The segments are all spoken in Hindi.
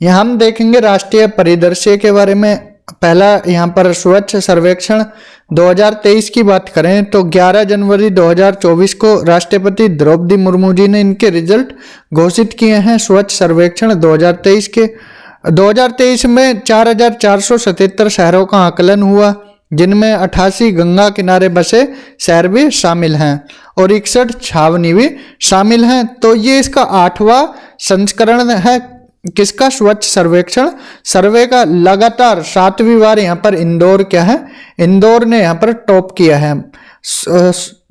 यहाँ हम देखेंगे राष्ट्रीय परिदृश्य के बारे में। पहला यहाँ पर स्वच्छ सर्वेक्षण 2023 की बात करें तो 11 जनवरी 2024 को राष्ट्रपति द्रौपदी मुर्मू जी ने इनके रिजल्ट घोषित किए हैं स्वच्छ सर्वेक्षण 2023 के। 2023 में 4477 शहरों का आकलन हुआ, जिनमें 88 गंगा किनारे बसे शहर भी शामिल हैं और 61 छावनी भी शामिल हैं। तो ये इसका 8वां संस्करण है किसका, स्वच्छ सर्वेक्षण सर्वे का। लगातार 7वीं बार यहाँ पर इंदौर क्या है, इंदौर ने यहाँ पर टॉप किया है।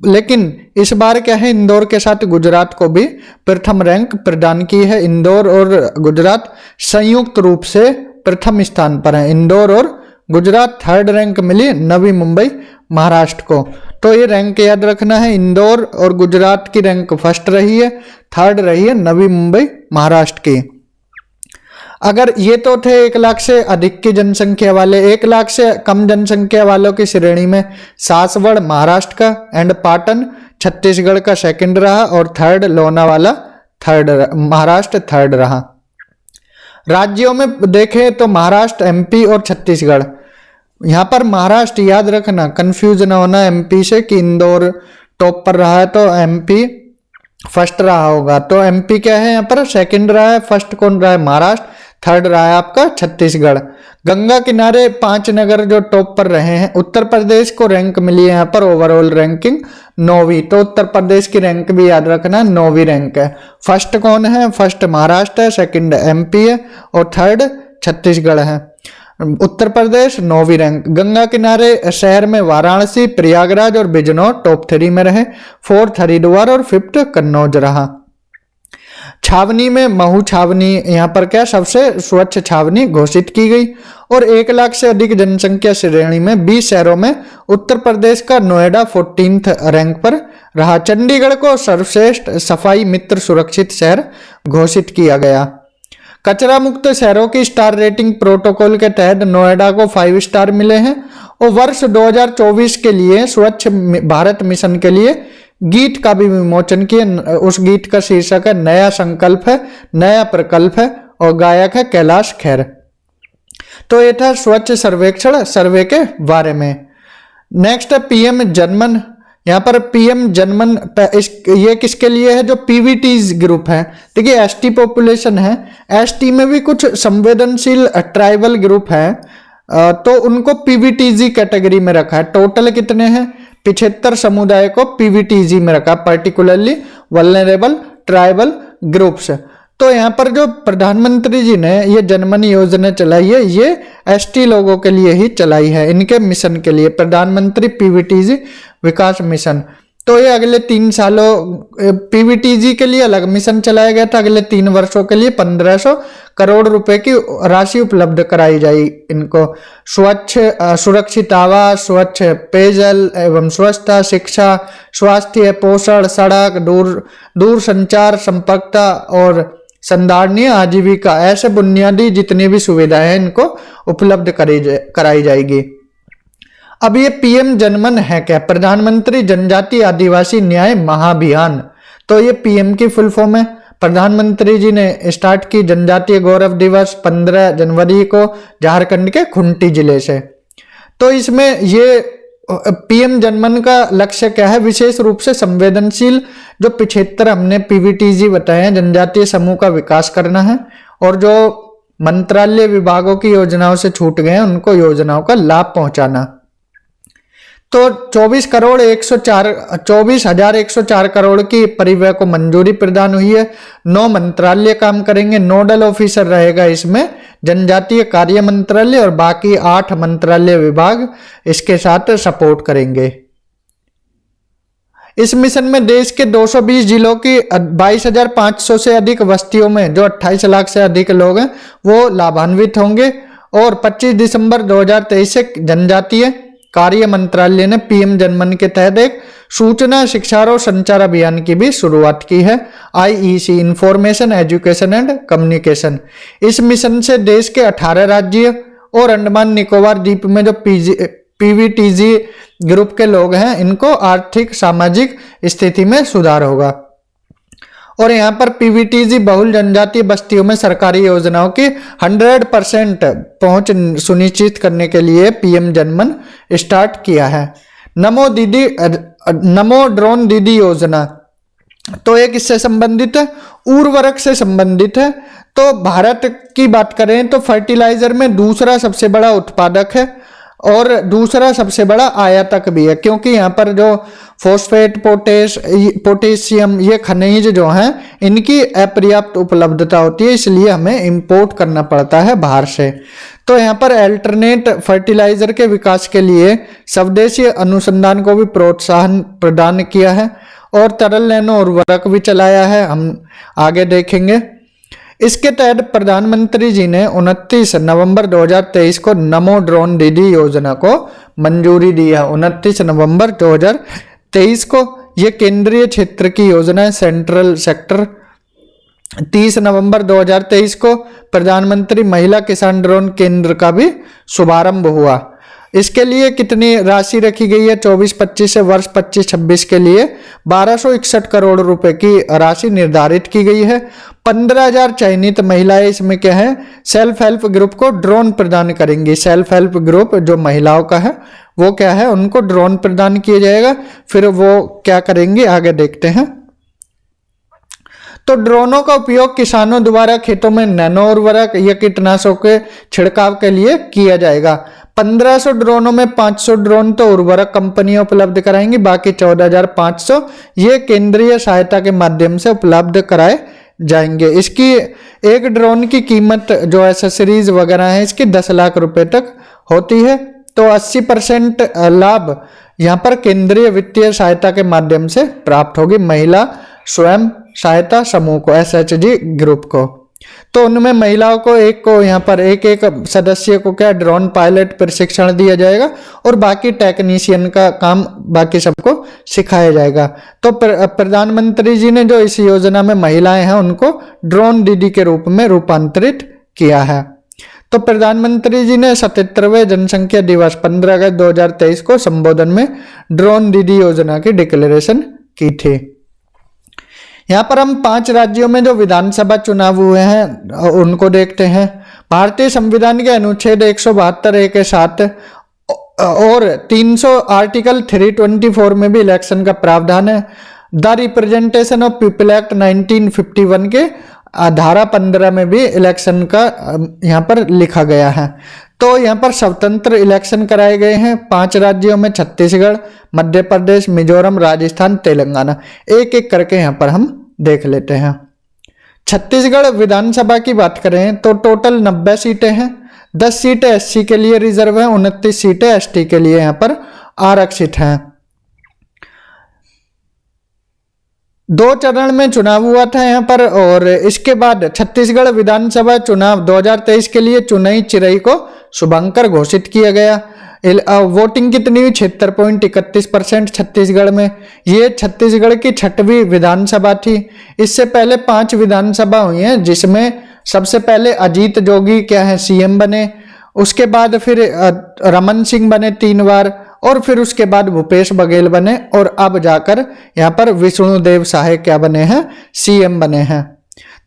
लेकिन इस बार क्या है, इंदौर के साथ गुजरात को भी प्रथम रैंक प्रदान की है। इंदौर और गुजरात संयुक्त रूप से प्रथम स्थान पर है। इंदौर और गुजरात, थर्ड रैंक मिली नवी मुंबई महाराष्ट्र को। तो ये रैंक याद रखना है, इंदौर और गुजरात की रैंक फर्स्ट रही है, थर्ड रही है नवी मुंबई महाराष्ट्र की। अगर ये तो थे 1 लाख से अधिक की जनसंख्या वाले। 1 लाख से कम जनसंख्या वालों की श्रेणी में सासवड़ महाराष्ट्र का एंड पाटन छत्तीसगढ़ का सेकंड रहा और थर्ड लोनावाला महाराष्ट्र थर्ड रहा। राज्यों में देखें तो महाराष्ट्र, एमपी और छत्तीसगढ़। यहाँ पर महाराष्ट्र याद रखना, कंफ्यूज ना होना एमपी से कि इंदौर टॉप पर रहा है तो एमपी फर्स्ट रहा होगा। तो एमपी क्या है यहाँ पर, सेकंड रहा है। फर्स्ट कौन रहा है, महाराष्ट्र। थर्ड रहा है आपका छत्तीसगढ़। गंगा किनारे 5 नगर जो टॉप पर रहे हैं। उत्तर प्रदेश को रैंक मिली है यहाँ पर ओवरऑल रैंकिंग 9वीं। तो उत्तर प्रदेश की रैंक भी याद रखना 9वीं रैंक है। फर्स्ट कौन है, फर्स्ट महाराष्ट्र है, सेकंड एमपी है और थर्ड छत्तीसगढ़ है। उत्तर प्रदेश 9वीं रैंक। गंगा किनारे शहर में वाराणसी, प्रयागराज और बिजनौर टॉप 3 में रहे। 4th हरिद्वार और 5th कन्नौज रहा। छावनी में महू छावनी यहाँ पर क्या सबसे स्वच्छ छावनी घोषित की गई। और 1 लाख से अधिक जनसंख्या श्रेणी में 20 शहरों में उत्तर प्रदेश का नोएडा 14th रैंक पर रहा। चंडीगढ़ को सर्वश्रेष्ठ सफाई मित्र सुरक्षित शहर घोषित किया गया। कचरा मुक्त शहरों की स्टार रेटिंग प्रोटोकॉल के तहत नोएडा को 5 स्टार मिले हैं। और वर्ष 2024 के लिए स्वच्छ भारत मिशन के लिए गीत का भी विमोचन किया। उस गीत का शीर्षक है नया संकल्प है, नया प्रकल्प है और गायक है कैलाश खेर। तो ये था स्वच्छ सर्वेक्षण सर्वे के बारे में। नेक्स्ट है पीएम जनमन। यहाँ पर पीएम जनमन ये किसके लिए है, जो पीवीटीज ग्रुप है। देखिए एसटी पॉपुलेशन है, एसटी में भी कुछ संवेदनशील ट्राइबल ग्रुप है, तो उनको पीवीटीजी कैटेगरी में रखा है। टोटल कितने हैं, 75 समुदाय को पीवीटीजी में रखा, पर्टिकुलरली वल्नरेबल ट्राइबल ग्रुप्स। तो यहाँ पर जो प्रधानमंत्री जी ने ये जनमन योजना चलाई है, ये एसटी लोगों के लिए ही चलाई है, इनके मिशन के लिए, प्रधानमंत्री पीवीटीजी विकास मिशन। तो ये अगले 3 सालों पीवीटीजी के लिए अलग मिशन चलाया गया था। अगले 3 वर्षों के लिए 1500 करोड़ रुपए की राशि उपलब्ध कराई जाए इनको। स्वच्छ सुरक्षित आवास, स्वच्छ पेयजल एवं स्वच्छता, शिक्षा, स्वास्थ्य, पोषण, सड़क, दूर संचार संपर्कता और संधारणीय आजीविका, ऐसे बुनियादी जितनी भी सुविधाएं हैं इनको उपलब्ध कराई जाएगी। अब ये पीएम जनमन है क्या, प्रधानमंत्री जनजाति आदिवासी न्याय महाअभियान। तो ये पीएम की फुल फॉर्म है। प्रधानमंत्री जी ने स्टार्ट की जनजातीय गौरव दिवस 15 जनवरी को झारखंड के खूंटी जिले से। तो इसमें ये पीएम जनमन का लक्ष्य क्या है, विशेष रूप से संवेदनशील जो 75 हमने पीवीटीजी बताए हैं जनजातीय समूह का विकास करना है और जो मंत्रालय विभागों की योजनाओं से छूट गए हैं उनको योजनाओं का लाभ पहुंचाना। तो 24,104 करोड़ की परिव्यय को मंजूरी प्रदान हुई है। 9 मंत्रालय काम करेंगे, नोडल ऑफिसर रहेगा इसमें जनजातीय कार्य मंत्रालय और बाकी 8 मंत्रालय विभाग इसके साथ सपोर्ट करेंगे। इस मिशन में देश के 220 जिलों की 22,500 से अधिक बस्तियों में जो 28 लाख से अधिक लोग हैं वो लाभान्वित होंगे। और 25 दिसंबर 2023 से जनजातीय कार्य मंत्रालय ने पीएम जनमन के तहत एक सूचना शिक्षा और संचार अभियान की भी शुरुआत की है, IEC, information education and communication. इस मिशन से देश के 18 राज्य और अंडमान निकोबार द्वीप में जो पीवीटीजी ग्रुप के लोग हैं इनको आर्थिक सामाजिक स्थिति में सुधार होगा। और यहाँ पर पीवीटीजी बहुल जनजातीय बस्तियों में सरकारी योजनाओं की 100% पहुंच सुनिश्चित करने के लिए पीएम जनमन स्टार्ट किया है। नमो ड्रोन दीदी योजना, तो एक इससे संबंधित है, उर्वरक से संबंधित है। तो भारत की बात करें तो फर्टिलाइजर में दूसरा सबसे बड़ा उत्पादक है और दूसरा सबसे बड़ा आयातक भी है, क्योंकि यहाँ पर जो फॉस्फेट, पोटेशियम, ये खनिज जो हैं इनकी अपर्याप्त उपलब्धता होती है, इसलिए हमें इंपोर्ट करना पड़ता है बाहर से। तो यहाँ पर अल्टरनेट फर्टिलाइजर के विकास के लिए स्वदेशी अनुसंधान को भी प्रोत्साहन प्रदान किया है और तरल नैनो उर्वरक भी चलाया है, हम आगे देखेंगे। इसके तहत प्रधानमंत्री जी ने 29 नवंबर 2023 को नमो ड्रोन दीदी योजना को मंजूरी दी है। 29 नवंबर 2023 को ये केंद्रीय क्षेत्र की योजना है, सेंट्रल सेक्टर। 30 नवंबर 2023 को प्रधानमंत्री महिला किसान ड्रोन केंद्र का भी शुभारंभ हुआ। इसके लिए कितनी राशि रखी गई है? 24-25 से वर्ष 25-26 के लिए 1261 करोड़ रुपए की राशि निर्धारित की गई है। 15,000 चयनित महिलाएं इसमें क्या है, सेल्फ हेल्प ग्रुप को ड्रोन प्रदान करेंगी। सेल्फ हेल्प ग्रुप जो महिलाओं का है वो क्या है, उनको ड्रोन प्रदान किया जाएगा। फिर वो क्या करेंगे आगे देखते हैं। तो ड्रोनों का उपयोग किसानों द्वारा खेतों में नैनो उर्वरक या कीटनाशकों के छिड़काव के लिए किया जाएगा। 1500 ड्रोनों में 500 ड्रोन तो उर्वरक कंपनियां उपलब्ध कराएंगी, बाकी 14,500 ये केंद्रीय सहायता के माध्यम से उपलब्ध कराए जाएंगे। इसकी एक ड्रोन की कीमत जो एसेसरीज वगैरह है इसकी 10 लाख रुपए तक होती है। तो 80% लाभ यहाँ पर केंद्रीय वित्तीय सहायता के माध्यम से प्राप्त होगी महिला स्वयं सहायता समूह को, SHG ग्रुप को। तो उनमें महिलाओं को यहाँ पर एक सदस्य को क्या ड्रोन पायलट प्रशिक्षण दिया जाएगा और बाकी टेक्नीशियन का काम बाकी सबको सिखाया जाएगा। तो प्रधानमंत्री जी ने जो इस योजना में महिलाएं हैं उनको ड्रोन दीदी के रूप में रूपांतरित किया है। तो प्रधानमंत्री जी ने 77वें जनसंख्या दिवस 15 अगस्त 2023 को संबोधन में ड्रोन दीदी योजना की डिक्लेरेशन की थी। यहाँ पर हम 5 राज्यों में जो विधानसभा चुनाव हुए हैं उनको देखते हैं। भारतीय संविधान के अनुच्छेद 172 के साथ और 300 आर्टिकल 324 में भी इलेक्शन का प्रावधान है। The representation of people act 1951 के धारा 15 में भी इलेक्शन का यहाँ पर लिखा गया है। तो यहाँ पर स्वतंत्र इलेक्शन कराए गए हैं 5 राज्यों में, छत्तीसगढ़, मध्य प्रदेश, मिजोरम, राजस्थान, तेलंगाना। एक एक करके यहाँ पर हम देख लेते हैं। छत्तीसगढ़ विधानसभा की बात करें तो टोटल 90 सीटें हैं। 10 सीटें SC के लिए रिजर्व हैं, 29 सीटें ST के लिए यहाँ पर आरक्षित हैं। 2 चरण में चुनाव हुआ था यहाँ पर और इसके बाद छत्तीसगढ़ विधानसभा चुनाव 2023 के लिए चुनाई चिरई को शुभंकर घोषित किया गया। वोटिंग कितनी हुई? 76.31% छत्तीसगढ़ में। ये छत्तीसगढ़ की 6वीं विधानसभा थी। इससे पहले 5 विधानसभा हुई हैं जिसमें सबसे पहले अजीत जोगी क्या है CM बने, उसके बाद फिर रमन सिंह बने 3 बार और फिर उसके बाद भूपेश बघेल बने और अब जाकर यहाँ पर विष्णुदेव साहे क्या बने हैं, CM बने हैं।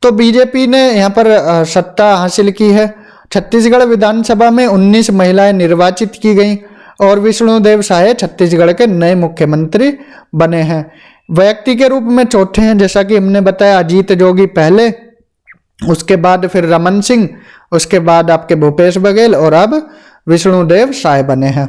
तो बीजेपी ने यहाँ पर सत्ता हासिल की है। छत्तीसगढ़ विधानसभा में 19 महिलाएं निर्वाचित की गईं और विष्णुदेव साहे छत्तीसगढ़ के नए मुख्यमंत्री बने हैं। व्यक्ति के रूप में चौथे हैं, जैसा कि हमने बताया अजीत जोगी पहले, उसके बाद फिर रमन सिंह, उसके बाद आपके भूपेश बघेल और अब विष्णुदेव साहे बने हैं।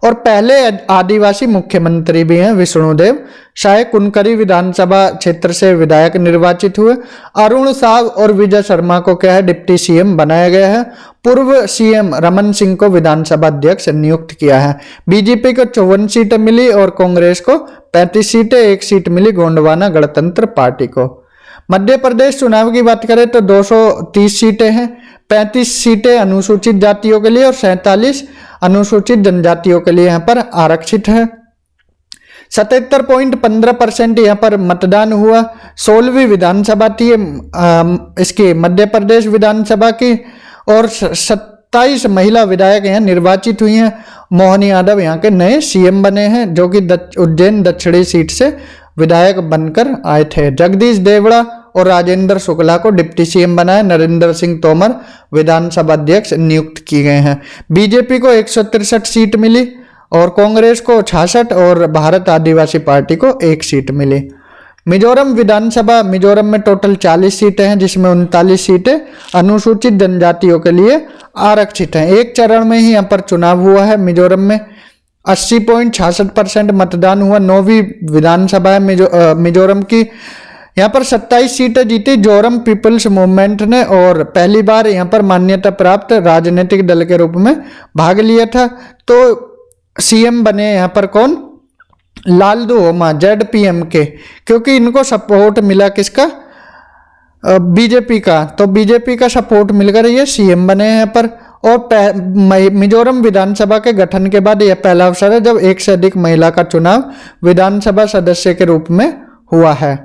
और पहले आदिवासी मुख्यमंत्री भी हैं विष्णुदेव साहे। कुनकरी विधानसभा क्षेत्र से विधायक निर्वाचित हुए। अरुण साव और विजय शर्मा को क्या है डिप्टी CM बनाया गया है। पूर्व CM रमन सिंह को विधानसभा अध्यक्ष नियुक्त किया है। बीजेपी को 54 सीटें मिली और कांग्रेस को 35 सीटें, 1 सीट मिली गोंडवाना गणतंत्र पार्टी को। मध्य प्रदेश चुनाव की बात करें तो 230 सीटें हैं। 35 सीटें अनुसूचित जातियों के लिए और 47 अनुसूचित जनजातियों के लिए यहाँ पर आरक्षित है। 77.15% यहाँ पर मतदान हुआ। 16वीं विधानसभा थी इसकी मध्य प्रदेश विधानसभा की और 27 महिला विधायक यहाँ निर्वाचित हुई हैं। मोहन यादव यहाँ के नए CM बने हैं जो कि उज्जैन दक्षिणी सीट से विधायक बनकर आए थे। जगदीश देवड़ा और राजेंद्र शुक्ला को डिप्टी सीएम बनाए। नरेंद्र सिंह तोमर विधानसभा अध्यक्ष नियुक्त किए गए हैं। बीजेपी को 163 सीट मिली और कांग्रेस को 66 और भारत आदिवासी पार्टी को 1 सीट मिली। मिजोरम विधानसभा, मिजोरम में टोटल 40 सीटें हैं, जिसमें 39 सीटें अनुसूचित जनजातियों के लिए आरक्षित हैं। एक चरण में ही यहाँ पर चुनाव हुआ है। मिजोरम में 80.66% मतदान हुआ। 9वीं विधानसभा है मिजोरम की। यहाँ पर 27 सीटें जीती जोरम पीपल्स मूवमेंट ने और पहली बार यहाँ पर मान्यता प्राप्त राजनीतिक दल के रूप में भाग लिया था। तो सीएम बने यहाँ पर कौन? लालदू होमा, ZPM के, क्योंकि इनको सपोर्ट मिला किसका? बीजेपी का। तो बीजेपी का सपोर्ट मिलकर ये सीएम बने हैं यहाँ पर। और मिजोरम विधानसभा के गठन के बाद यह पहला अवसर है जब एक से अधिक महिला का चुनाव विधानसभा सदस्य के रूप में हुआ है।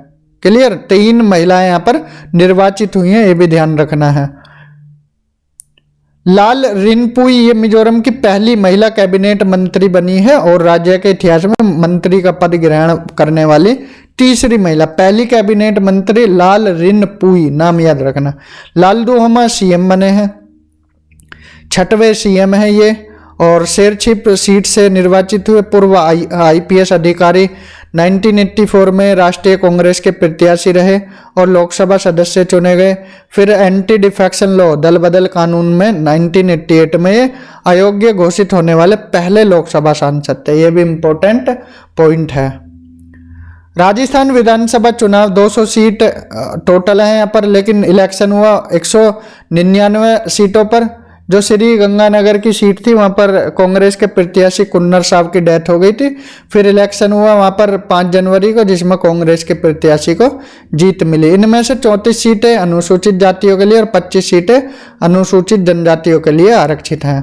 क्लियर? 3 महिलाएं यहाँ पर निर्वाचित हुई हैं, ये भी ध्यान रखना है। लाल रिनपुई ये मिजोरम की पहली महिला कैबिनेट मंत्री बनी है और राज्य के इतिहास में मंत्री का पद ग्रहण करने वाली तीसरी महिला। पहली कैबिनेट मंत्री लाल रिनपुई, नाम याद रखना। लालदू होमा सीएम बने हैं, 6वें सीएम है ये और शेरछिप सीट से निर्वाचित हुए। पूर्व IPS अधिकारी 1984 में राष्ट्रीय कांग्रेस के प्रत्याशी रहे और लोकसभा सदस्य चुने गए। फिर एंटी डिफेक्शन लॉ, दल बदल कानून में 1988 में ये अयोग्य घोषित होने वाले पहले लोकसभा सांसद थे। ये भी इम्पोर्टेंट पॉइंट है। राजस्थान विधानसभा चुनाव 200 सीट टोटल है यहाँ पर, लेकिन इलेक्शन हुआ 199 सीटों पर। जो श्री गंगानगर की सीट थी वहां पर कांग्रेस के प्रत्याशी कुन्नर साहब की डेथ हो गई थी। फिर इलेक्शन हुआ वहां पर 5 जनवरी को, जिसमें कांग्रेस के प्रत्याशी को जीत मिली। इनमें से 34 सीटें अनुसूचित जातियों के लिए और 25 सीटें अनुसूचित जनजातियों के लिए आरक्षित हैं।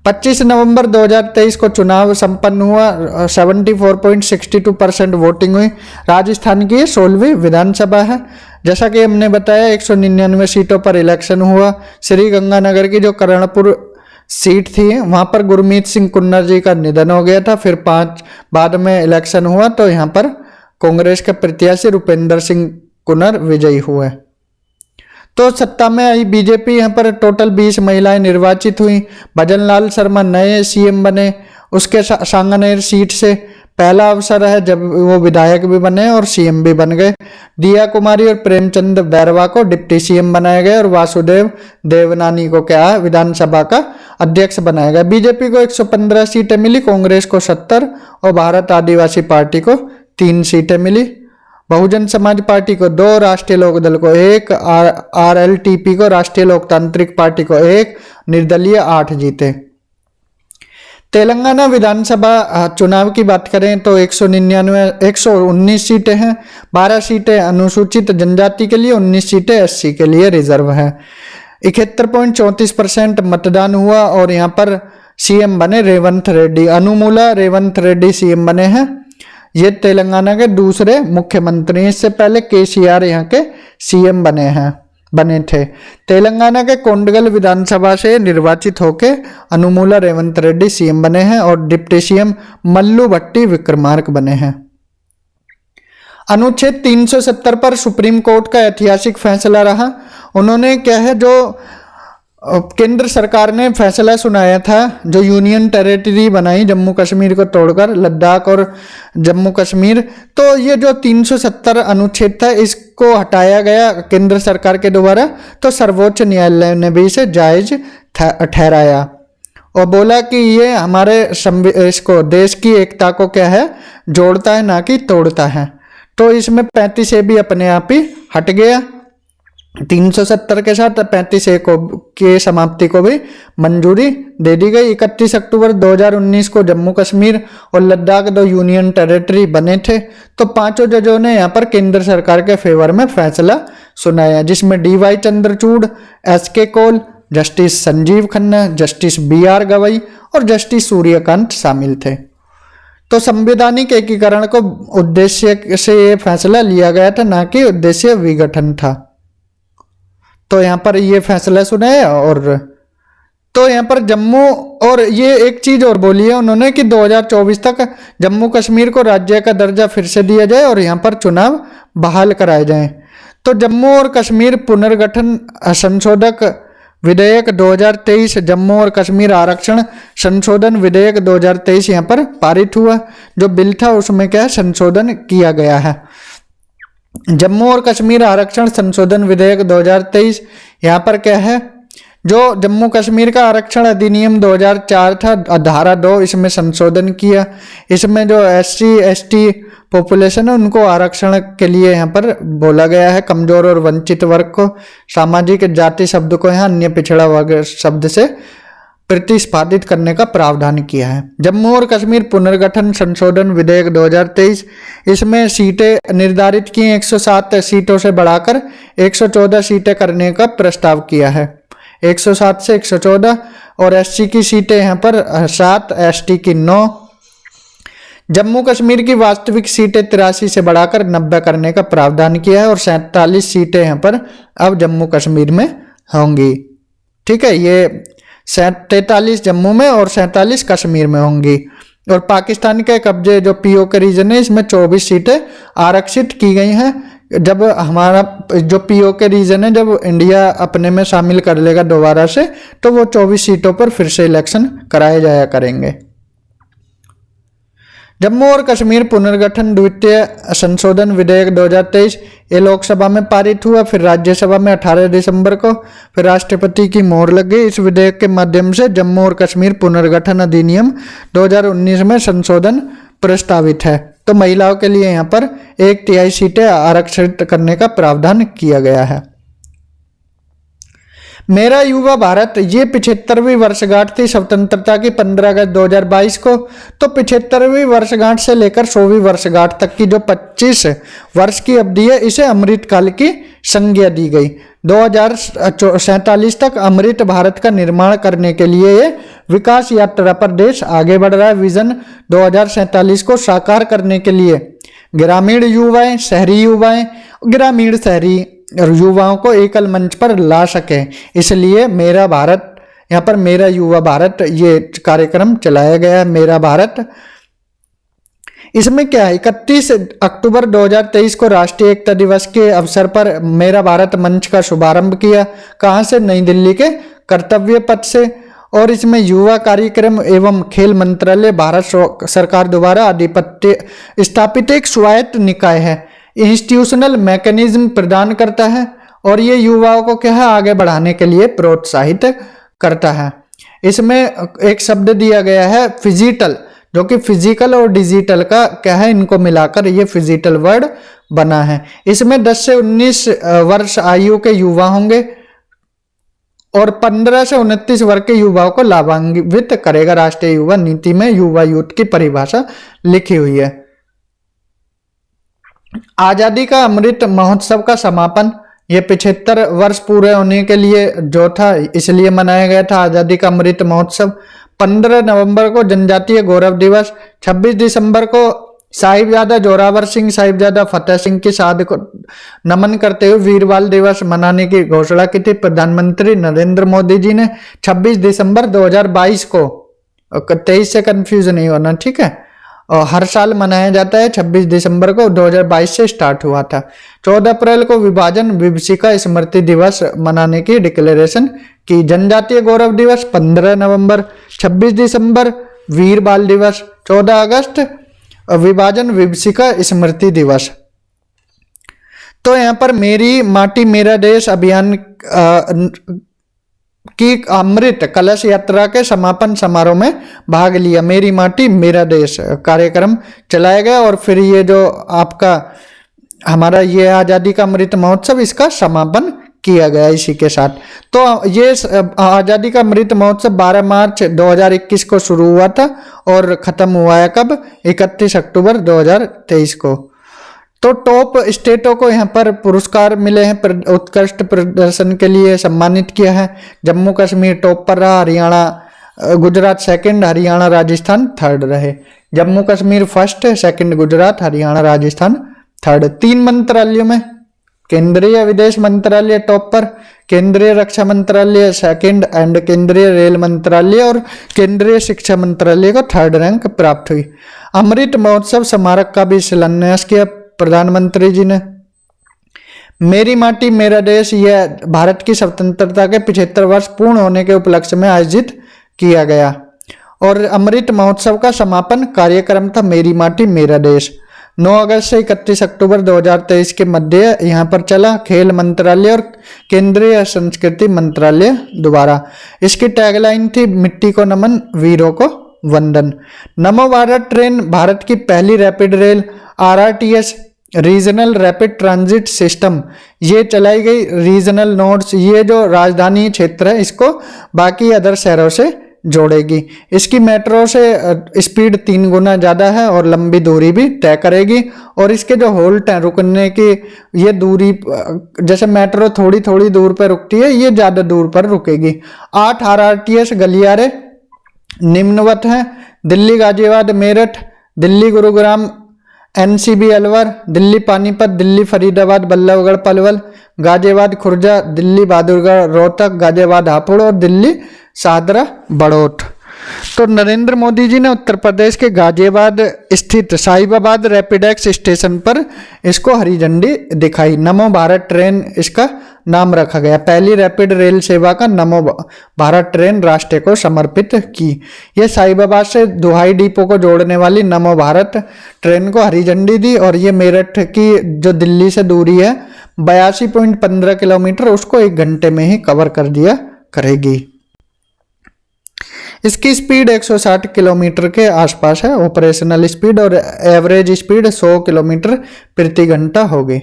25 नवंबर 2023 को चुनाव संपन्न हुआ। 74.62% वोटिंग हुई। राजस्थान की 16वीं विधानसभा है। जैसा कि हमने बताया 199 सीटों पर इलेक्शन हुआ। श्री गंगानगर की जो करणपुर सीट थी वहां पर गुरमीत सिंह कुन्नर जी का निधन हो गया था। फिर 5 बाद में इलेक्शन हुआ तो यहाँ पर कांग्रेस के प्रत्याशी रुपेंद्र सिंह कुन्नर विजयी हुए। तो सत्ता में आई बीजेपी। यहाँ पर टोटल 20 महिलाएं निर्वाचित हुई। भजनलाल शर्मा नए सीएम बने। उसके सांगनेर सीट से पहला अवसर है जब वो विधायक भी बने और सीएम भी बन गए। दिया कुमारी और प्रेमचंद बैरवा को डिप्टी सीएम बनाया गया और वासुदेव देवनानी को क्या है विधानसभा का अध्यक्ष बनाया गया। बीजेपी को 115 सीटें मिली, कांग्रेस को 70 और भारत आदिवासी पार्टी को 3 सीटें मिली। बहुजन समाज पार्टी को 2, राष्ट्रीय लोकदल को 1, RLTP को राष्ट्रीय लोकतांत्रिक पार्टी को 1, निर्दलीय 8 जीते। तेलंगाना विधानसभा चुनाव की बात करें तो 119 सीटें हैं। 12 सीटें अनुसूचित जनजाति के लिए, 19 सीटें SC के लिए रिजर्व है। 71.34% मतदान हुआ और यहाँ पर सीएम बने रेवंत रेड्डी। अनुमूला रेवंत रेड्डी सीएम बने हैं। ये तेलंगाना के दूसरे मुख्यमंत्री। इससे पहले KCR यहाँ के सीएम बने थे। तेलंगाना के कोंडगल विधानसभा से निर्वाचित होके अनुमूला रेवंत रेड्डी सीएम बने हैं और डिप्टी सीएम मल्लू भट्टी विक्रमार्क बने हैं। अनुच्छेद 370 पर सुप्रीम कोर्ट का ऐतिहासिक फैसला रहा। उन्होंने क्या है जो केंद्र सरकार ने फैसला सुनाया था, जो यूनियन टेरिटरी बनाई जम्मू कश्मीर को तोड़कर लद्दाख और जम्मू कश्मीर, तो ये जो 370 अनुच्छेद था इसको हटाया गया केंद्र सरकार के द्वारा। तो सर्वोच्च न्यायालय ने भी इसे जायज ठहराया और बोला कि ये हमारे इसको देश की एकता को क्या है जोड़ता है, ना कि तोड़ता है। तो इसमें 35A भी अपने आप ही हट गया। 370 के साथ 35A के समाप्ति को भी मंजूरी दे दी गई। 31 अक्टूबर 2019 को जम्मू कश्मीर और लद्दाख 2 यूनियन टेरिटरी बने थे। तो 5 जजों ने यहाँ पर केंद्र सरकार के फेवर में फैसला सुनाया, जिसमें DY Chandrachud, SK Kaul, justice Sanjiv Khanna, justice BR Gavai और जस्टिस सूर्यकांत शामिल थे। तो संवैधानिक एकीकरण को उद्देश्य से ये फैसला लिया गया था, ना कि उद्देश्य विघटन था। तो यहाँ पर ये फैसला सुनाया और तो यहाँ पर जम्मू, और ये एक चीज और बोली है उन्होंने कि 2024 तक जम्मू कश्मीर को राज्य का दर्जा फिर से दिया जाए और यहाँ पर चुनाव बहाल कराए जाएं। तो जम्मू और कश्मीर पुनर्गठन संशोधक विधेयक 2023, जम्मू और कश्मीर आरक्षण संशोधन विधेयक 2023 यहाँ पर पारित हुआ। जो बिल था उसमें क्या है, संशोधन किया गया है। जम्मू और कश्मीर आरक्षण संशोधन विधेयक 2023 यहाँ पर क्या है, जो जम्मू कश्मीर का आरक्षण अधिनियम 2004 था, धारा 2, इसमें संशोधन किया। इसमें जो SC ST पॉपुलेशन है उनको आरक्षण के लिए यहाँ पर बोला गया है। कमजोर और वंचित वर्ग को सामाजिक जाति शब्द को यहाँ अन्य पिछड़ा वर्ग शब्द से प्रतिस्पर्धित करने का प्रावधान किया है। जम्मू और कश्मीर पुनर्गठन संशोधन विधेयक 2023, इसमें सीटें निर्धारित की 107 सीटों से बढ़ाकर 114 सीटें करने का प्रस्ताव किया है। 107 से 114, और SC की सीटें यहाँ पर 7, ST की 9। जम्मू कश्मीर की वास्तविक सीटें 83 से बढ़ाकर 90 करने का प्रावधान किया है, और 47 सीटें यहाँ पर अब जम्मू कश्मीर में होंगी। ठीक है, ये 43 जम्मू में और 47 कश्मीर में होंगी। और पाकिस्तान के कब्जे जो POK रीजन है, इसमें 24 सीटें आरक्षित की गई हैं। जब हमारा जो POK रीजन है, जब इंडिया अपने में शामिल कर लेगा दोबारा से, तो वो 24 सीटों पर फिर से इलेक्शन कराए जाया करेंगे। जम्मू और कश्मीर पुनर्गठन द्वितीय संशोधन विधेयक 2023, ये लोकसभा में पारित हुआ, फिर राज्यसभा में 18 दिसंबर को, फिर राष्ट्रपति की मोहर लग गई। इस विधेयक के माध्यम से जम्मू और कश्मीर पुनर्गठन अधिनियम 2019 में संशोधन प्रस्तावित है। तो महिलाओं के लिए यहाँ पर 1/3 सीटें आरक्षित करने का प्रावधान किया गया है। मेरा युवा भारत, ये 75वीं वर्षगांठ थी स्वतंत्रता की 15 अगस्त 2022 को। तो 75वीं वर्षगांठ से लेकर 100वीं वर्षगांठ तक की जो 25 वर्ष की अवधि है, इसे अमृतकाल की संज्ञा दी गई। 2047 तक अमृत भारत का निर्माण करने के लिए ये विकास यात्रा पर देश आगे बढ़ रहा है। विजन 2047 को साकार करने के लिए ग्रामीण युवाएं, शहरी युवाएं, ग्रामीण शहरी युवाओं को एकल मंच पर ला सके, इसलिए मेरा भारत, यहाँ पर मेरा युवा भारत ये कार्यक्रम चलाया गया है। मेरा भारत, इसमें क्या है, 31 अक्टूबर 2023 को राष्ट्रीय एकता दिवस के अवसर पर मेरा भारत मंच का शुभारंभ किया। कहाँ से? नई दिल्ली के कर्तव्य पथ से। और इसमें युवा कार्यक्रम एवं खेल मंत्रालय भारत सरकार द्वारा आधिपत्य स्थापित एक स्वायत्त निकाय है, इंस्टीट्यूशनल मैकेनिज्म प्रदान करता है, और ये युवाओं को क्या है, आगे बढ़ाने के लिए प्रोत्साहित करता है। इसमें एक शब्द दिया गया है फिजिटल, जो कि फिजिकल और डिजिटल का क्या है, इनको मिलाकर ये फिजिटल वर्ड बना है। इसमें 10 से 19 वर्ष आयु के युवा होंगे और 15 से 29 वर्ष के युवाओं को लाभान्वित करेगा। राष्ट्रीय युवा नीति में युवा यूथ की परिभाषा लिखी हुई है। आजादी का अमृत महोत्सव का समापन, ये 75 वर्ष पूरे होने के लिए जो था, इसलिए मनाया गया था आजादी का अमृत महोत्सव। 15 नवंबर को जनजातीय गौरव दिवस, 26 दिसंबर को साहिबजादा जोरावर सिंह, साहिबजादा फतेह सिंह की शहादत को नमन करते हुए वीर बाल दिवस मनाने की घोषणा की थी प्रधानमंत्री नरेंद्र मोदी जी ने 26 दिसंबर 2022 को। 23 से कंफ्यूज नहीं होना, ठीक है। और हर साल मनाया जाता है 26 दिसंबर को, 2022 से स्टार्ट हुआ था। 14 अप्रैल को विभाजन विभीषिका स्मृति दिवस मनाने की डिक्लेरेशन की। जनजातीय गौरव दिवस 15 नवंबर, 26 दिसंबर वीर बाल दिवस, 14 अगस्त विभाजन विभीषिका स्मृति दिवस। तो यहाँ पर मेरी माटी मेरा देश अभियान की अमृत कलश यात्रा के समापन समारोह में भाग लिया। मेरी माटी मेरा देश कार्यक्रम चलाया गया और फिर ये जो आपका हमारा ये आज़ादी का अमृत महोत्सव, इसका समापन किया गया इसी के साथ। तो ये आज़ादी का अमृत महोत्सव 12 मार्च 2021 को शुरू हुआ था और ख़त्म हुआ है कब? 31 अक्टूबर 2023 को। तो टॉप स्टेटों को यहाँ पर पुरस्कार मिले हैं, उत्कृष्ट प्रदर्शन के लिए सम्मानित किया है। जम्मू कश्मीर टॉप पर रहा, हरियाणा गुजरात सेकंड, हरियाणा राजस्थान थर्ड रहे। Jammu Kashmir first, second Gujarat, Haryana Rajasthan third. 3 मंत्रालयों में केंद्रीय विदेश मंत्रालय टॉप पर, केंद्रीय रक्षा मंत्रालय सेकंड एंड केंद्रीय रेल मंत्रालय और केंद्रीय शिक्षा मंत्रालय को थर्ड रैंक प्राप्त हुई। अमृत महोत्सव स्मारक का भी शिलान्यास किया प्रधानमंत्री जी ने। मेरी माटी मेरा देश, यह भारत की स्वतंत्रता के 75 वर्ष पूर्ण होने के उपलक्ष्य में आयोजित किया गया और अमृत महोत्सव का समापन कार्यक्रम था मेरी माटी मेरा देश। 9 अगस्त से 31 अक्टूबर 2023 के मध्य यहाँ पर चला। खेल मंत्रालय और केंद्रीय संस्कृति मंत्रालय द्वारा। इसकी टैगलाइन थी मिट्टी को नमन, वीरों को वंदन। नमो भारत ट्रेन भारत की पहली rapid rail RRTS regional rapid transit system ये चलाई गई। रीजनल नोड्स, ये जो राजधानी क्षेत्र है इसको बाकी अदर शहरों से जोड़ेगी। इसकी मेट्रो से स्पीड 3 गुना ज़्यादा है और लंबी दूरी भी तय करेगी। और इसके जो होल्ट हैं रुकने की, ये दूरी जैसे मेट्रो थोड़ी थोड़ी दूर पर रुकती है, ये ज़्यादा दूर पर रुकेगी। 8 RRTS गलियारे निम्नवत हैं: दिल्ली गाजियाबाद मेरठ, दिल्ली गुरुग्राम NCB अलवर, दिल्ली पानीपत, दिल्ली फरीदाबाद बल्लभगढ़ पलवल, गाजियाबाद खुर्जा, दिल्ली बहादुरगढ़ रोहतक, गाजियाबाद हापुड़ और दिल्ली शाहदरा बड़ौत। तो नरेंद्र मोदी जी ने उत्तर प्रदेश के गाजियाबाद स्थित साहिबाबाद रैपिडेक्स स्टेशन पर इसको हरी झंडी दिखाई। नमो भारत ट्रेन इसका नाम रखा गया। पहली रैपिड रेल सेवा का नमो भारत ट्रेन राष्ट्र को समर्पित की। यह साहिबाबाद से दुहाई डिपो को जोड़ने वाली नमो भारत ट्रेन को हरी झंडी दी और ये मेरठ की जो दिल्ली से दूरी है 82.15 किलोमीटर, उसको 1 घंटे में ही कवर कर दिया करेगी। इसकी स्पीड 160 किलोमीटर के आसपास है ऑपरेशनल स्पीड और एवरेज स्पीड 100 किलोमीटर प्रति घंटा होगी।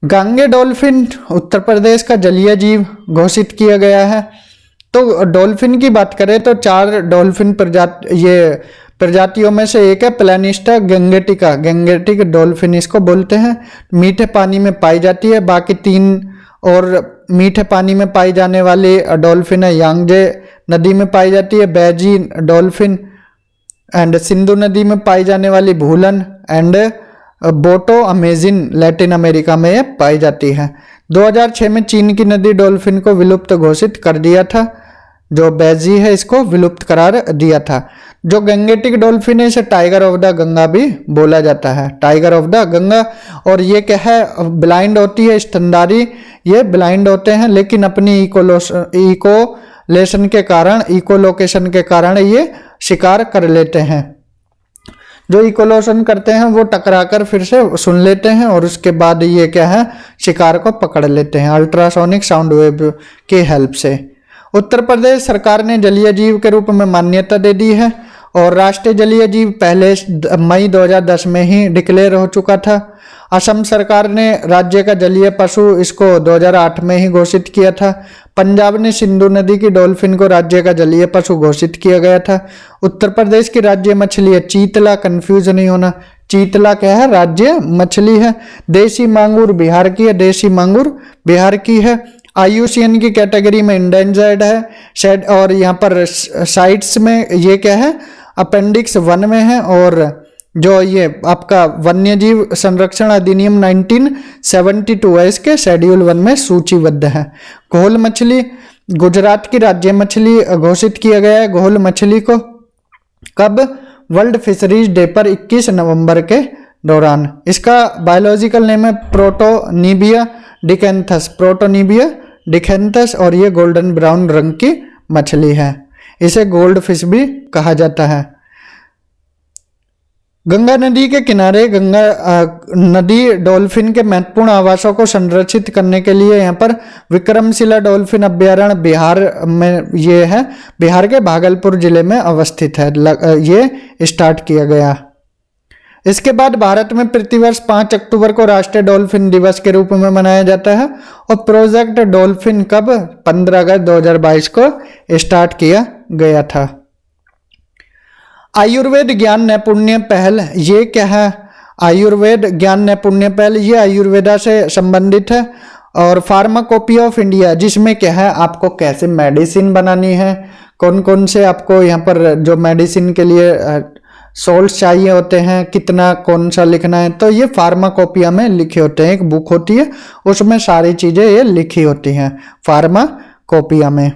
गांगे डॉल्फिन उत्तर प्रदेश का जलीय जीव घोषित किया गया है। तो डॉल्फिन की बात करें तो 4 डॉल्फिन प्रजातियों में से एक है प्लानिस्टा गैंगेटिका। गैंगेटिक डॉल्फिन इसको बोलते हैं। मीठे पानी में पाई जाती है। बाकी 3 और मीठे पानी में पाई जाने वाली डॉल्फिन है यांगजे नदी में पाई जाती है बैजी डॉल्फिन, एंड सिंधु नदी में पाई जाने वाली भूलन एंड बोटो अमेजिन लैटिन अमेरिका में पाई जाती है। 2006 में चीन की नदी डॉल्फिन को विलुप्त घोषित कर दिया था। जो बैजी है इसको विलुप्त करार दिया था। जो गैंगेटिक डॉल्फिन है इसे टाइगर ऑफ द गंगा भी बोला जाता है, टाइगर ऑफ द गंगा। और ये क्या है, ब्लाइंड होती है, स्तनधारी ये ब्लाइंड होते हैं, लेकिन अपनी इकोलोकेशन के कारण ये शिकार कर लेते हैं। जो इकोलोशन करते हैं वो टकराकर फिर से सुन लेते हैं और उसके बाद ये क्या है, शिकार को पकड़ लेते हैं अल्ट्रासोनिक साउंड वेव की हेल्प से। उत्तर प्रदेश सरकार ने जलीय जीव के रूप में मान्यता दे दी है और राष्ट्रीय जलीय जीव पहले मई 2010 में ही डिक्लेयर हो चुका था। असम सरकार ने राज्य का जलीय पशु इसको 2008 में ही घोषित किया था। पंजाब ने सिंधु नदी की डॉल्फिन को राज्य का जलीय पशु घोषित किया गया था। उत्तर प्रदेश की राज्य मछली है चीतला, कंफ्यूज नहीं होना, चीतला क्या है, राज्य मछली है। देसी मांगूर बिहार की है, देसी मांगूर बिहार की है। IUCN की कैटेगरी में इंडेंजर्ड है और यहाँ पर साइट्स में ये क्या है, अपेंडिक्स 1 में है। और जो ये आपका वन्यजीव संरक्षण अधिनियम 1972 है, इसके शेड्यूल 1 में सूचीबद्ध है। घोल मछली गुजरात की राज्य मछली घोषित किया गया है। घोल मछली को कब, वर्ल्ड फिशरीज डे पर 21 नवंबर के दौरान। इसका बायोलॉजिकल नेम है प्रोटोनिबिया डिकेंथस और ये गोल्डन ब्राउन रंग की मछली है। इसे गोल्ड फिश भी कहा जाता है। गंगा नदी के किनारे गंगा नदी डॉल्फिन के महत्वपूर्ण आवासों को संरक्षित करने के लिए यहाँ पर विक्रमशिला डॉल्फिन अभ्यारण्य बिहार में ये है, बिहार के भागलपुर जिले में अवस्थित है। ये स्टार्ट किया गया। इसके बाद भारत में प्रतिवर्ष 5 अक्टूबर को राष्ट्रीय डॉल्फिन दिवस के रूप में मनाया जाता है और प्रोजेक्ट डॉल्फिन कब 15 अगस्त 2022 को स्टार्ट किया गया था। आयुर्वेद ज्ञान नैपुण्य पहल, ये क्या है, आयुर्वेद ज्ञान नैपुण्य पहल, ये आयुर्वेदा से संबंधित है। और फार्माकोपी ऑफ इंडिया, जिसमें क्या है, आपको कैसे मेडिसिन बनानी है, कौन कौन से आपको यहाँ पर जो मेडिसिन के लिए सोल्स चाहिए होते हैं, कितना कौन सा लिखना है, तो ये फार्माकोपिया में लिखे होते हैं। एक बुक होती है उसमें सारी चीजें ये लिखी होती हैं फार्माकोपिया में।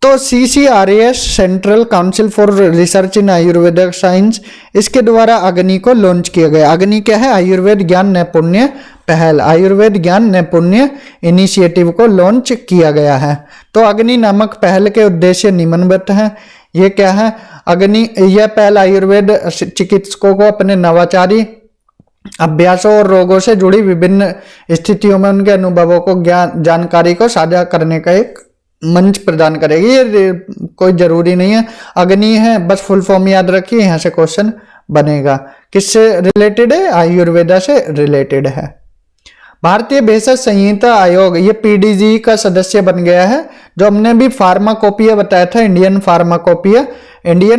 तो CCRAS central council for research in Ayurvedic science, इसके द्वारा अग्नि को लॉन्च किया गया। अग्नि क्या है? आयुर्वेद ज्ञान नैपुण्य पहल, आयुर्वेद ज्ञान नैपुण्य इनिशिएटिव को लॉन्च किया गया है। तो अग्नि नामक पहल के उद्देश्य निम्नलिखित हैं। ये क्या है? अग्नि, यह पहल आयुर्वेद चिकित्सकों को अपने नवाचारी अभ्यासों और रोगों से जुड़ी विभिन्न स्थितियों में उनके अनुभवों को जानकारी को साझा करने का एक मंच प्रदान करेगी। ये कोई जरूरी नहीं है अग्नि है, बस फुल फॉर्म याद रखिए, यहाँ से क्वेश्चन बनेगा। किससे रिलेटेड है? आयुर्वेदा से रिलेटेड है। भारतीय भेषज संहिता आयोग, ये PDG का सदस्य बन गया है। जो हमने भी फार्माकोपिया बताया था, इंडियन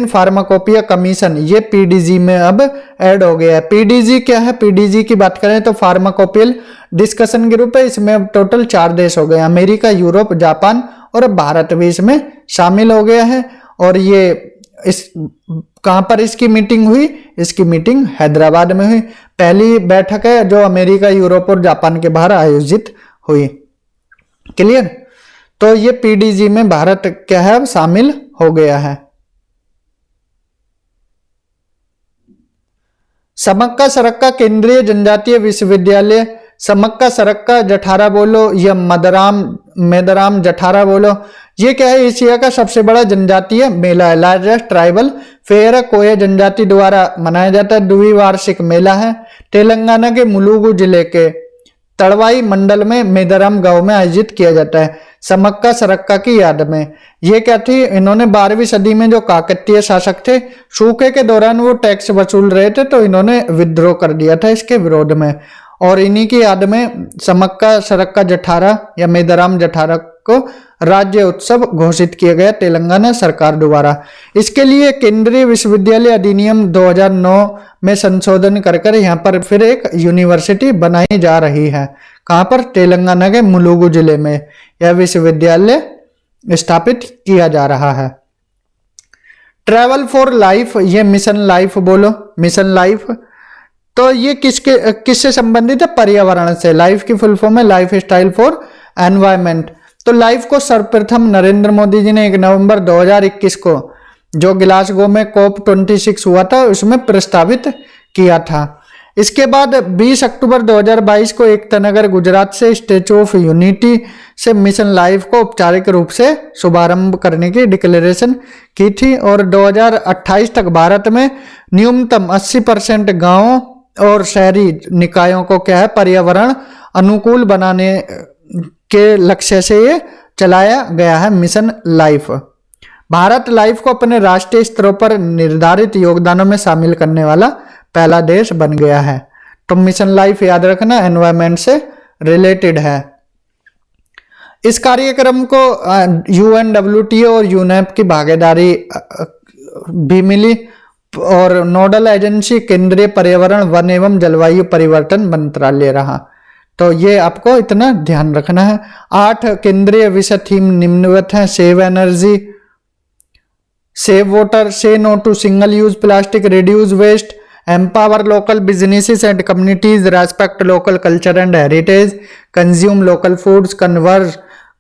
फार्माकोपिया कमीशन, ये PDG में अब ऐड हो गया है। PDG क्या है? PDG की बात करें तो फार्माकोपियल डिस्कशन ग्रुप है। इसमें अब टोटल 4 देश हो गए, अमेरिका, यूरोप, जापान और अब भारत भी इसमें शामिल हो गया है। और ये कहां पर इसकी मीटिंग हुई? इसकी मीटिंग हैदराबाद में हुई। पहली बैठक है जो अमेरिका, यूरोप और जापान के बाहर आयोजित हुई। क्लियर? तो ये PDG में भारत क्या है? अब शामिल हो गया है। समक्का सरक्का केंद्रीय जनजातीय विश्वविद्यालय, समक्का सरक्का जठारा बोलो या मेदराम जठारा बोलो, ये क्या है? एशिया का सबसे बड़ा जनजातीय मेला है, लार्जेस्ट ट्राइबल फेयर है। कोया जनजाति द्वारा मनाया जाता है, द्विवार्षिक मेला है। तेलंगाना के मुलुगु जिले के तड़वाई मंडल में मेदराम गांव में आयोजित किया जाता है, समक्का सरक्का की याद में। ये क्या थी? इन्होंने 12वीं सदी में जो काकतीय शासक थे, सूखे के दौरान वो टैक्स वसूल रहे थे, तो इन्होंने विद्रोह कर दिया था इसके विरोध में, और इन्हीं की याद में समक्का सरक्का जठारा या मेदराम जठारा को राज्य उत्सव घोषित किया गया तेलंगाना सरकार द्वारा। इसके लिए केंद्रीय विश्वविद्यालय अधिनियम 2009 में संशोधन कर यहाँ पर फिर एक यूनिवर्सिटी बनाई जा रही है। कहाँ पर? तेलंगाना के मुलुगु जिले में यह विश्वविद्यालय स्थापित किया जा रहा है। ट्रैवल फॉर लाइफ, ये मिशन लाइफ बोलो, मिशन लाइफ। तो ये किससे संबंधित है? पर्यावरण से। लाइफ की फुल फॉर्म है लाइफ स्टाइल फॉर एनवायरमेंट। तो लाइफ को सर्वप्रथम नरेंद्र मोदी जी ने 1 नवंबर 2021 को जो ग्लासगो में COP26 हुआ था उसमें प्रस्तावित किया था। इसके बाद 20 अक्टूबर 2022 को एकता नगर गुजरात से स्टैच्यू ऑफ यूनिटी से मिशन लाइफ को औपचारिक रूप से शुभारंभ करने की डिक्लेरेशन की थी, और 2028 तक भारत में न्यूनतम 80% गांवों और शहरी निकायों को क्या है? पर्यावरण अनुकूल बनाने के लक्ष्य से ये चलाया गया है मिशन लाइफ। भारत लाइफ को अपने राष्ट्रीय स्तरों पर निर्धारित योगदानों में शामिल करने वाला पहला देश बन गया है। तो मिशन लाइफ याद रखना एनवायरमेंट से रिलेटेड है। इस कार्यक्रम को UNWTO और यूनेप की भागीदारी भी मिली, और नोडल एजेंसी केंद्रीय पर्यावरण, वन एवं जलवायु परिवर्तन मंत्रालय रहा। तो ये आपको इतना ध्यान रखना है। 8 केंद्रीय विषय थीम निम्नलिखित हैं: save energy, save water, say no to single use plastic, reduce waste, empower local businesses and communities, respect local culture and heritage, consume local foods,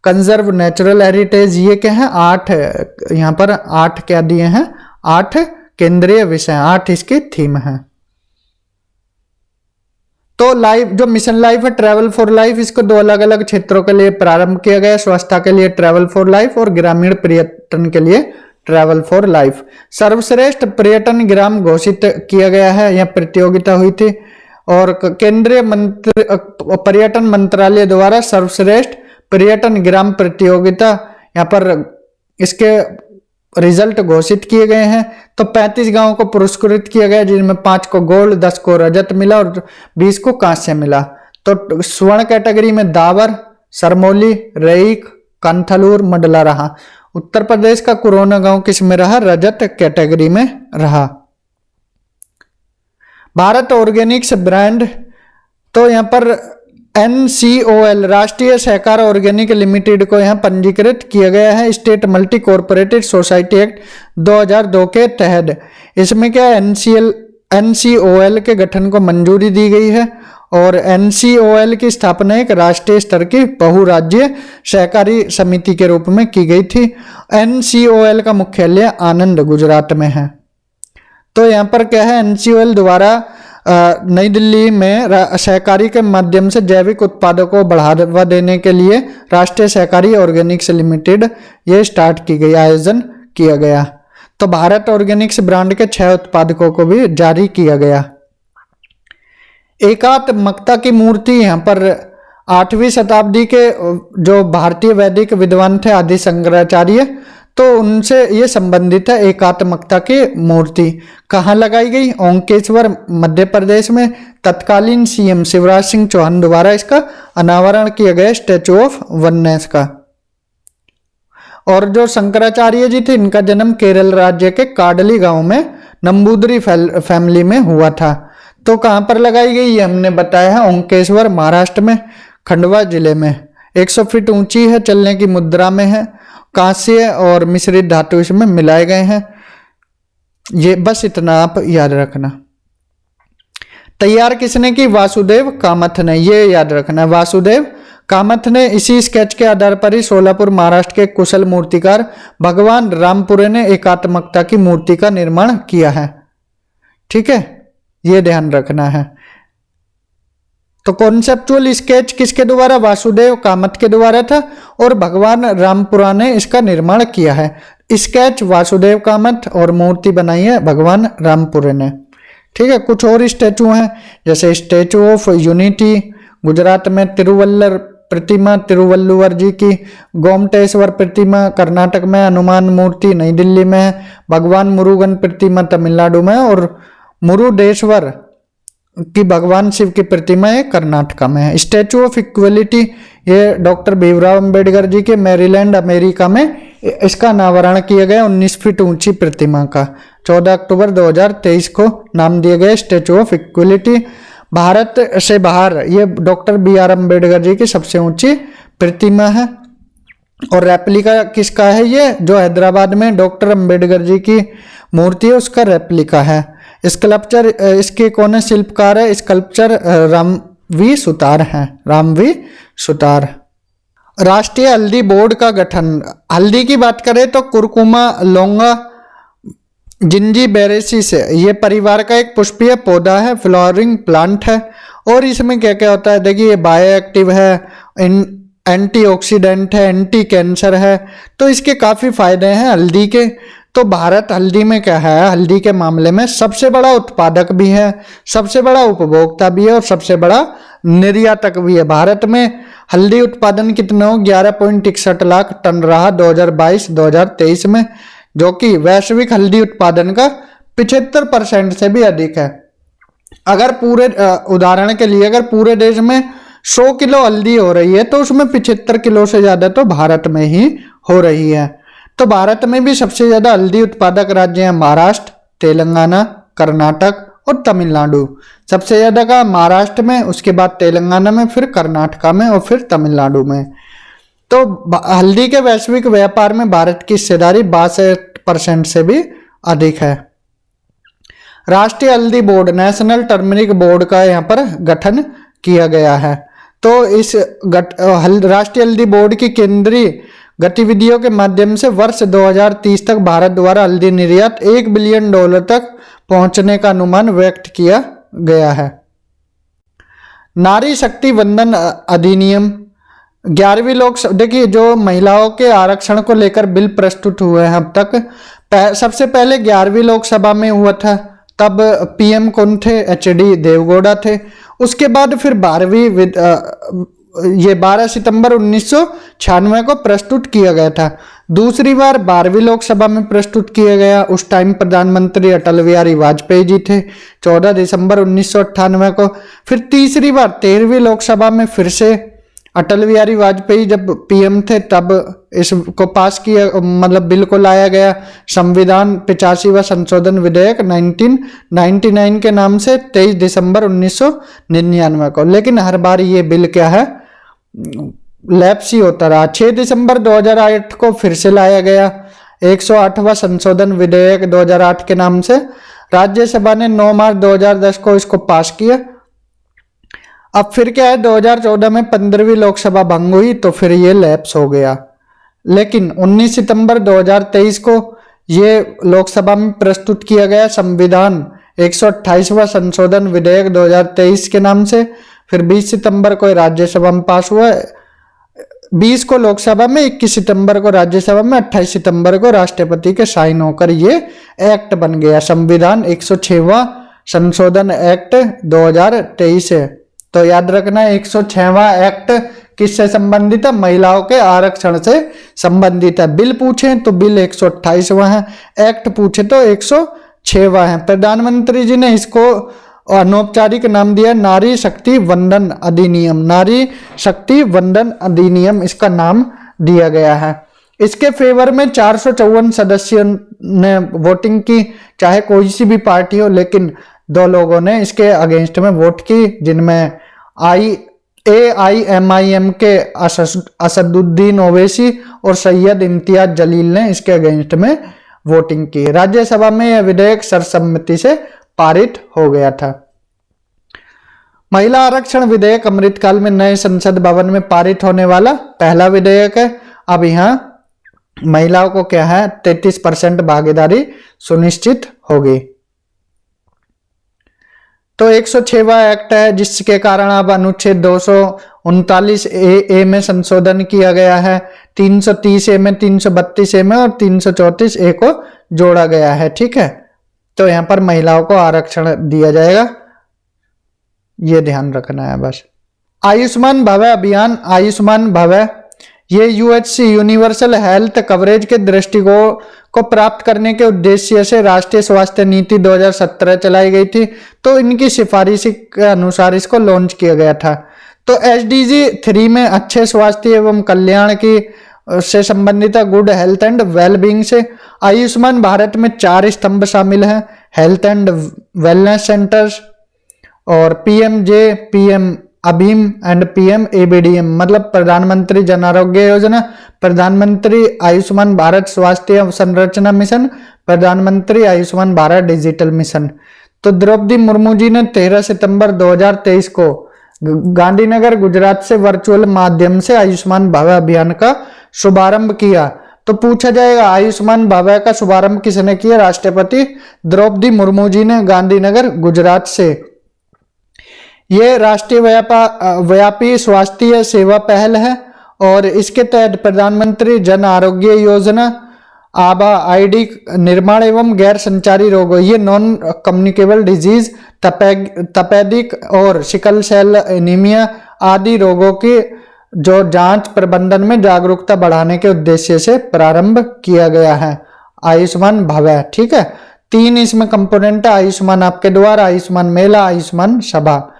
conserve natural heritage. ये क्या है? 8 यहाँ पर 8 क्या दिए हैं? 8 केंद्रीय विषय, 8 इसकी थीम है। तो लाइफ जो मिशन लाइफ है, ट्रैवल फॉर लाइफ, इसको 2 अलग अलग क्षेत्रों के लिए प्रारंभ किया गया है। स्वच्छता के लिए ट्रैवल फॉर लाइफ और ग्रामीण पर्यटन के लिए ट्रैवल फॉर लाइफ। सर्वश्रेष्ठ पर्यटन ग्राम घोषित किया गया है, यह प्रतियोगिता हुई थी, और केंद्रीय पर्यटन मंत्रालय द्वारा सर्वश्रेष्ठ पर्यटन ग्राम प्रतियोगिता यहाँ पर इसके रिजल्ट घोषित किए गए हैं। तो 35 गांवों को पुरस्कृत किया गया, जिनमें 5 को गोल्ड, 10 को रजत मिला और 20 को कांस्य मिला। तो स्वर्ण कैटेगरी में दावर, सरमौली, रेईक, कंथलूर, मंडला रहा। उत्तर प्रदेश का कुरोना गांव किस में रहा? रजत कैटेगरी में रहा। भारत ऑर्गेनिक्स ब्रांड, तो यहाँ पर NCOL राष्ट्रीय सहकार ऑर्गेनिक लिमिटेड को यहाँ पंजीकृत किया गया है स्टेट मल्टी कॉरपोरेटेड सोसाइटी एक्ट 2002 के तहत। इसमें क्या है, NCOL के गठन को मंजूरी दी गई है और NCOL की स्थापना एक राष्ट्रीय स्तर की बहुराज्यीय सहकारी समिति के रूप में की गई थी। NCOL का मुख्यालय आनंद गुजरात में है। तो यहाँ पर क्या है, NCOL द्वारा नई दिल्ली में सहकारी के माध्यम से जैविक उत्पादों को बढ़ावा देने के लिए राष्ट्रीय सहकारी ऑर्गेनिक्स लिमिटेड ये स्टार्ट की गई, आयोजन किया गया। तो भारत ऑर्गेनिक्स ब्रांड के 6 उत्पादकों को भी जारी किया गया। एकात्मकता की मूर्ति यहाँ पर 8वीं शताब्दी के जो भारतीय वैदिक विद्वान थे आदि शंकराचार्य, तो उनसे ये संबंधित है। एकात्मकता की मूर्ति कहाँ लगाई गई? ओंकेश्वर मध्य प्रदेश में तत्कालीन CM शिवराज सिंह चौहान द्वारा इसका अनावरण किया गया, स्टैचू ऑफ वननेस का। और जो शंकराचार्य जी थे, इनका जन्म केरल राज्य के काडली गांव में नंबूदरी फैमिली में हुआ था। तो कहाँ पर लगाई गई ये हमने बताया है, ओंकेश्वर महाराष्ट्र में, खंडवा जिले में। 100 फीट ऊंची है, चलने की मुद्रा में है, कांस्य और मिश्रित धातु इसमें मिलाए गए हैं। ये बस इतना आप याद रखना। तैयार किसने की? वासुदेव कामथ ने, ये याद रखना। वासुदेव कामथ ने इसी स्केच के आधार पर ही सोलापुर महाराष्ट्र के कुशल मूर्तिकार भगवान रामपुरे ने एकात्मकता की मूर्ति का निर्माण किया है। ठीक है, ये ध्यान रखना है। तो कॉन्सेप्चुअल स्केच किसके द्वारा? वासुदेव कामथ के द्वारा था और भगवान रामपुरा ने इसका निर्माण किया है। स्केच वासुदेव कामथ और मूर्ति बनाई है भगवान रामपुरे ने। ठीक है, कुछ और स्टैचू हैं, जैसे स्टैचू ऑफ यूनिटी गुजरात में, तिरुवल्लर प्रतिमा तिरुवल्लुवर जी की, गोमटेश्वर प्रतिमा कर्नाटक में, हनुमान मूर्ति नई दिल्ली में है, भगवान मुरुगन प्रतिमा तमिलनाडु में और मुरुडेश्वर कि भगवान शिव की प्रतिमा है कर्नाटका में है। स्टैचू ऑफ इक्वलिटी ये डॉक्टर भीमराव अंबेडकर जी के मैरीलैंड अमेरिका में इसका अनावरण किया गया 19 फीट ऊंची प्रतिमा का। 14 अक्टूबर 2023 को नाम दिया गया स्टैचू ऑफ इक्वलिटी। भारत से बाहर ये डॉक्टर BR अम्बेडकर जी की सबसे ऊंची प्रतिमा है। और रेप्लिका किसका है? ये जो हैदराबाद में डॉक्टर अम्बेडकर जी की मूर्ति है उसका रेप्लिका है। स्कल्पचर इसके कौन है शिल्पकार है? स्कल्पचर रामवी सुतार हैं, रामवी सुतार। राष्ट्रीय हल्दी बोर्ड का गठन। हल्दी की बात करें तो कुरकुमा लौंगा जिंजीबेरेसिस ये परिवार का एक पुष्पीय पौधा है, फ्लावरिंग प्लांट है। और इसमें क्या क्या होता है? देखिए, ये बायो एक्टिव है, एंटीऑक्सीडेंट है, एंटी कैंसर है, तो इसके काफ़ी फायदे हैं हल्दी के। तो भारत हल्दी में क्या है? हल्दी के मामले में सबसे बड़ा उत्पादक भी है, सबसे बड़ा उपभोक्ता भी है और सबसे बड़ा निर्यातक भी है। भारत में हल्दी उत्पादन कितना हो? 11.61 लाख टन रहा 2022-2023 में, जो कि वैश्विक हल्दी उत्पादन का 75% से भी अधिक है। अगर पूरे उदाहरण के लिए अगर पूरे देश में 100 किलो हल्दी हो रही है तो उसमें 75 किलो से ज्यादा तो भारत में ही हो रही है। तो भारत में भी सबसे ज्यादा हल्दी उत्पादक राज्य हैं महाराष्ट्र, तेलंगाना, कर्नाटक और तमिलनाडु। सबसे ज्यादा का महाराष्ट्र में, उसके बाद तेलंगाना में, फिर कर्नाटका में और फिर तमिलनाडु में। तो हल्दी के वैश्विक व्यापार में भारत की हिस्सेदारी 62% से भी अधिक है। राष्ट्रीय हल्दी बोर्ड, नेशनल टर्मरिक बोर्ड का यहाँ पर गठन किया गया है। तो इस राष्ट्रीय हल्दी बोर्ड की केंद्रीय गतिविधियों के माध्यम से वर्ष 2030 तक भारत द्वारा हल्दी निर्यात $1 बिलियन तक पहुंचने का अनुमान व्यक्त किया गया है। नारी शक्ति वंदन अधिनियम 11वीं लोकसभा, देखिए जो महिलाओं के आरक्षण को लेकर बिल प्रस्तुत हुए हैं अब तक, सबसे पहले 11वीं लोकसभा में हुआ था, तब PM कौन थे? HD देवगौड़ा थे। उसके बाद फिर 12 सितंबर 1996 को प्रस्तुत किया गया था। दूसरी बार 12वीं लोकसभा में प्रस्तुत किया गया, उस टाइम प्रधानमंत्री अटल बिहारी वाजपेयी जी थे, 14 दिसंबर 1998 को। फिर तीसरी बार 13वीं लोकसभा में फिर से अटल बिहारी वाजपेयी जब पीएम थे तब इसको पास किया, मतलब बिल को लाया गया। संविधान 85वां संशोधन विधेयक 1999 के नाम से 23 दिसंबर 1999 को। लेकिन हर बार ये बिल क्या है, लैप्स ही होता रहा। 6 दिसंबर 2008 को फिर से लाया गया 108वां संशोधन विधेयक 2008 के नाम से। राज्यसभा ने 9 मार्च 2010 को इसको पास किया। अब फिर क्या है, 2014 में 15वीं लोकसभा भंग हुई तो फिर ये लैप्स हो गया। लेकिन 19 सितंबर 2023 को ये लोकसभा में प्रस्तुत किया गया संविधान 128वां संशोधन विधेयक 2023 के नाम से। फिर 20 सितंबर को राज्यसभा में पास हुआ, 20 को लोकसभा में, 21 सितंबर को राज्यसभा में, 28 सितंबर को राष्ट्रपति के साइन होकर ये एक्ट बन गया, संविधान 106वां संशोधन एक्ट 2023 है। तो याद रखना 106वां एक्ट किससे संबंधित है, महिलाओं के आरक्षण से संबंधित है। बिल पूछे तो बिल 128वां है, एक्ट पूछे तो 106वां है। प्रधानमंत्री जी ने इसको अनौपचारिक नाम दिया नारी शक्ति वंदन अधिनियम, नारी शक्ति वंदन अधिनियम इसका नाम दिया गया है। इसके फेवर में 454 सदस्यों ने वोटिंग की, चाहे कोई सी भी पार्टी हो, लेकिन 2 लोगों ने इसके अगेंस्ट में वोट की, जिनमें AIMIM के असदुद्दीन ओवैसी और सैयद इम्तियाज जलील ने इसके अगेंस्ट में वोटिंग की। राज्यसभा में यह विधेयक सर्वसम्मति से पारित हो गया था। महिला आरक्षण विधेयक अमृतकाल में नए संसद भवन में पारित होने वाला पहला विधेयक है। अब यहाँ महिलाओं को क्या है, 33% भागीदारी सुनिश्चित होगी। तो 106वां एक्ट है, जिसके कारण अब अनुच्छेद 239A में संशोधन किया गया है, 330A में, 332A में और 334A को जोड़ा गया है। ठीक है, तो यहां पर महिलाओं को आरक्षण दिया जाएगा, ये ध्यान रखना है बस। आयुष्मान भव अभियान, आयुष्मान भव ये यूएचसी यूनिवर्सल हेल्थ कवरेज के दृष्टिकोण को प्राप्त करने के उद्देश्य से राष्ट्रीय स्वास्थ्य नीति 2017 चलाई गई थी। तो इनकी सिफारिश के अनुसार इसको लॉन्च किया गया था। तो SDG 3 में अच्छे स्वास्थ्य एवं कल्याण की से संबंधित गुड हेल्थ एंड वेलबींग से आयुष्मान भारत में 4 स्तंभ शामिल हैं, हेल्थ एंड वेलनेस सेंटर्स और PMJ, PM अभीम एंड PM ABDM, मतलब प्रधानमंत्री जन आरोग्य योजना, प्रधानमंत्री आयुष्मान भारत स्वास्थ्य संरचना मिशन, प्रधानमंत्री आयुष्मान भारत डिजिटल मिशन। तो द्रौपदी मुर्मू जी ने 13 सितंबर 2023 को गांधीनगर गुजरात से वर्चुअल माध्यम से आयुष्मान भव अभियान का शुभारंभ किया। तो पूछा जाएगा आयुष्मान भव का शुभारंभ किसने किया, राष्ट्रपति द्रौपदी मुर्मू जी ने गांधीनगर गुजरात से। ये राष्ट्रीय व्यापी स्वास्थ्य सेवा पहल है और इसके तहत प्रधानमंत्री जन आरोग्य योजना, आभा ID निर्माण एवं गैर संचारी रोगों, ये नॉन कम्युनिकेबल डिजीज, तपेदिक और सिकल सेल एनीमिया आदि रोगों की जो जांच प्रबंधन में जागरूकता बढ़ाने के उद्देश्य से प्रारंभ किया गया है आयुष्मान भव। ठीक है, 3 इसमें कंपोनेंट है, आयुष्मान आपके द्वार, आयुष्मान मेला, आयुष्मान सभा।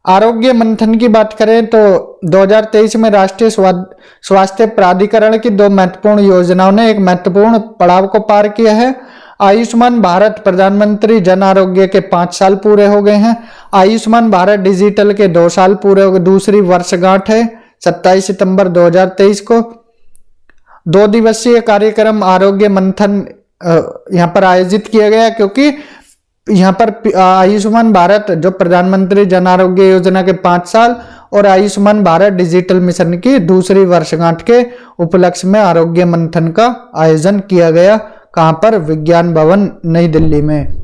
आरोग्य मंथन की बात करें तो 2023 में राष्ट्रीय स्वास्थ्य प्राधिकरण की 2 महत्वपूर्ण योजनाओं ने एक महत्वपूर्ण पड़ाव को पार किया है। आयुष्मान भारत प्रधानमंत्री जन आरोग्य के 5 साल पूरे हो गए हैं, आयुष्मान भारत डिजिटल के 2 साल पूरे हो गए, दूसरी वर्षगांठ है 27 सितंबर 2023 को। 2 दिवसीय कार्यक्रम आरोग्य मंथन यहाँ पर आयोजित किया गया, क्योंकि यहाँ पर आयुष्मान भारत जो प्रधानमंत्री जन आरोग्य योजना के 5 साल और आयुष्मान भारत डिजिटल मिशन की दूसरी वर्षगांठ के उपलक्ष्य में आरोग्य मंथन का आयोजन किया गया। कहां पर, विज्ञान भवन नई दिल्ली में।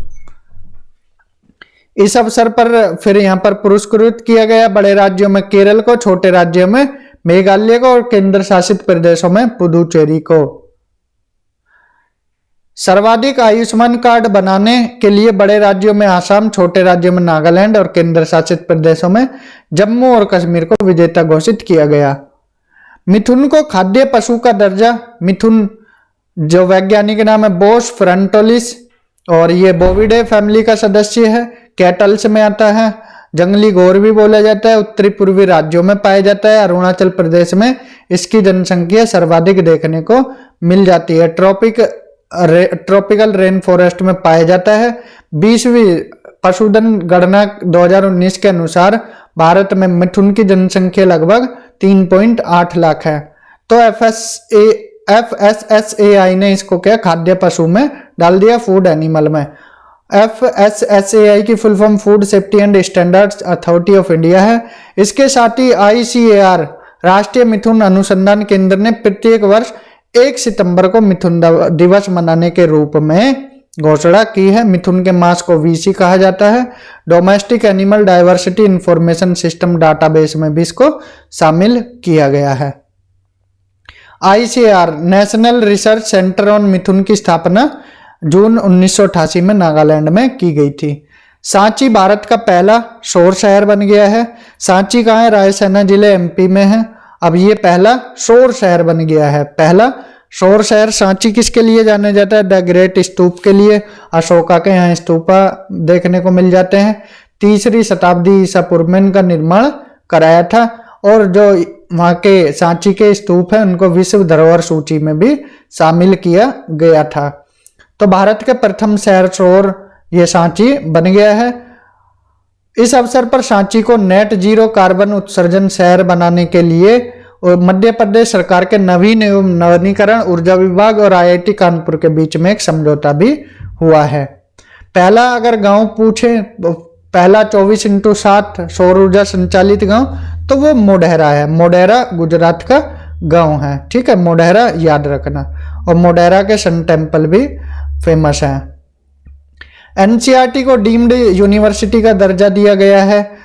इस अवसर पर फिर यहाँ पर पुरस्कृत किया गया बड़े राज्यों में केरल को, छोटे राज्यों में मेघालय को और केंद्र शासित प्रदेशों में पुदुचेरी को। सर्वाधिक आयुष्मान कार्ड बनाने के लिए बड़े राज्यों में आसाम, छोटे राज्यों में नागालैंड और केंद्र शासित प्रदेशों में जम्मू और कश्मीर को विजेता घोषित किया गया। मिथुन को खाद्य पशु का दर्जा, मिथुन जो वैज्ञानिक नाम है बोस फ्रंटोलिस और ये बोविडे फैमिली का सदस्य है, कैटल्स में आता है। जंगली घोर भी बोला जाता है, उत्तरी पूर्वी राज्यों में पाया जाता है। अरुणाचल प्रदेश में इसकी जनसंख्या सर्वाधिक देखने को मिल जाती है। ट्रॉपिकल रेन फॉरेस्ट में पाया जाता है। 20वीं पशुधन गणना 2019 के अनुसार भारत में मिथुन की जनसंख्या लगभग 3.8 लाख है। तो FSSAI ने इसको क्या खाद्य पशु में डाल दिया, फूड एनिमल में। FSSAI की full form food safety and standards authority of India है। इसके साथ ही ICAR राष्ट्रीय मिथुन अनुसंधान केंद्र ने प्रत्येक वर्ष 1 सितंबर को मिथुन दिवस मनाने के रूप में घोषणा की है। मिथुन के मास को VC कहा जाता है। Domestic animal diversity information system database में भी इसको शामिल किया गया है। ICAR national research centre on mithun की स्थापना जून 1988 में नागालैंड में की गई थी। सांची भारत का पहला सौर शहर बन गया है। सांची कहाँ है? रायसेन जिले MP में है। अब ये पहला सौर शहर बन गया है। पहला सौर शहर सांची किसके लिए जाने जाता है? द ग्रेट स्तूप के लिए। अशोका के यहाँ स्तूपा देखने को मिल जाते हैं। 3री शताब्दी ईसा पूर्व में इनका निर्माण कराया था और जो वहाँ के सांची के स्तूप है उनको विश्व धरोहर सूची में भी शामिल किया गया था। तो भारत के प्रथम शहर सौर ये सांची बन गया है। इस अवसर पर सांची को नेट जीरो कार्बन उत्सर्जन शहर बनाने के लिए और मध्य प्रदेश सरकार के नवीन एवं नवीनीकरण ऊर्जा विभाग और IIT कानपुर के बीच में एक समझौता भी हुआ है। पहला अगर गांव पूछे, पहला 24x7 सौर ऊर्जा संचालित गांव तो वो मोढेरा है। मोढेरा गुजरात का गांव है, ठीक है, मोढेरा याद रखना। और मोढेरा के सन टेम्पल भी फेमस है। NCERT को डीम्ड यूनिवर्सिटी का दर्जा दिया गया है।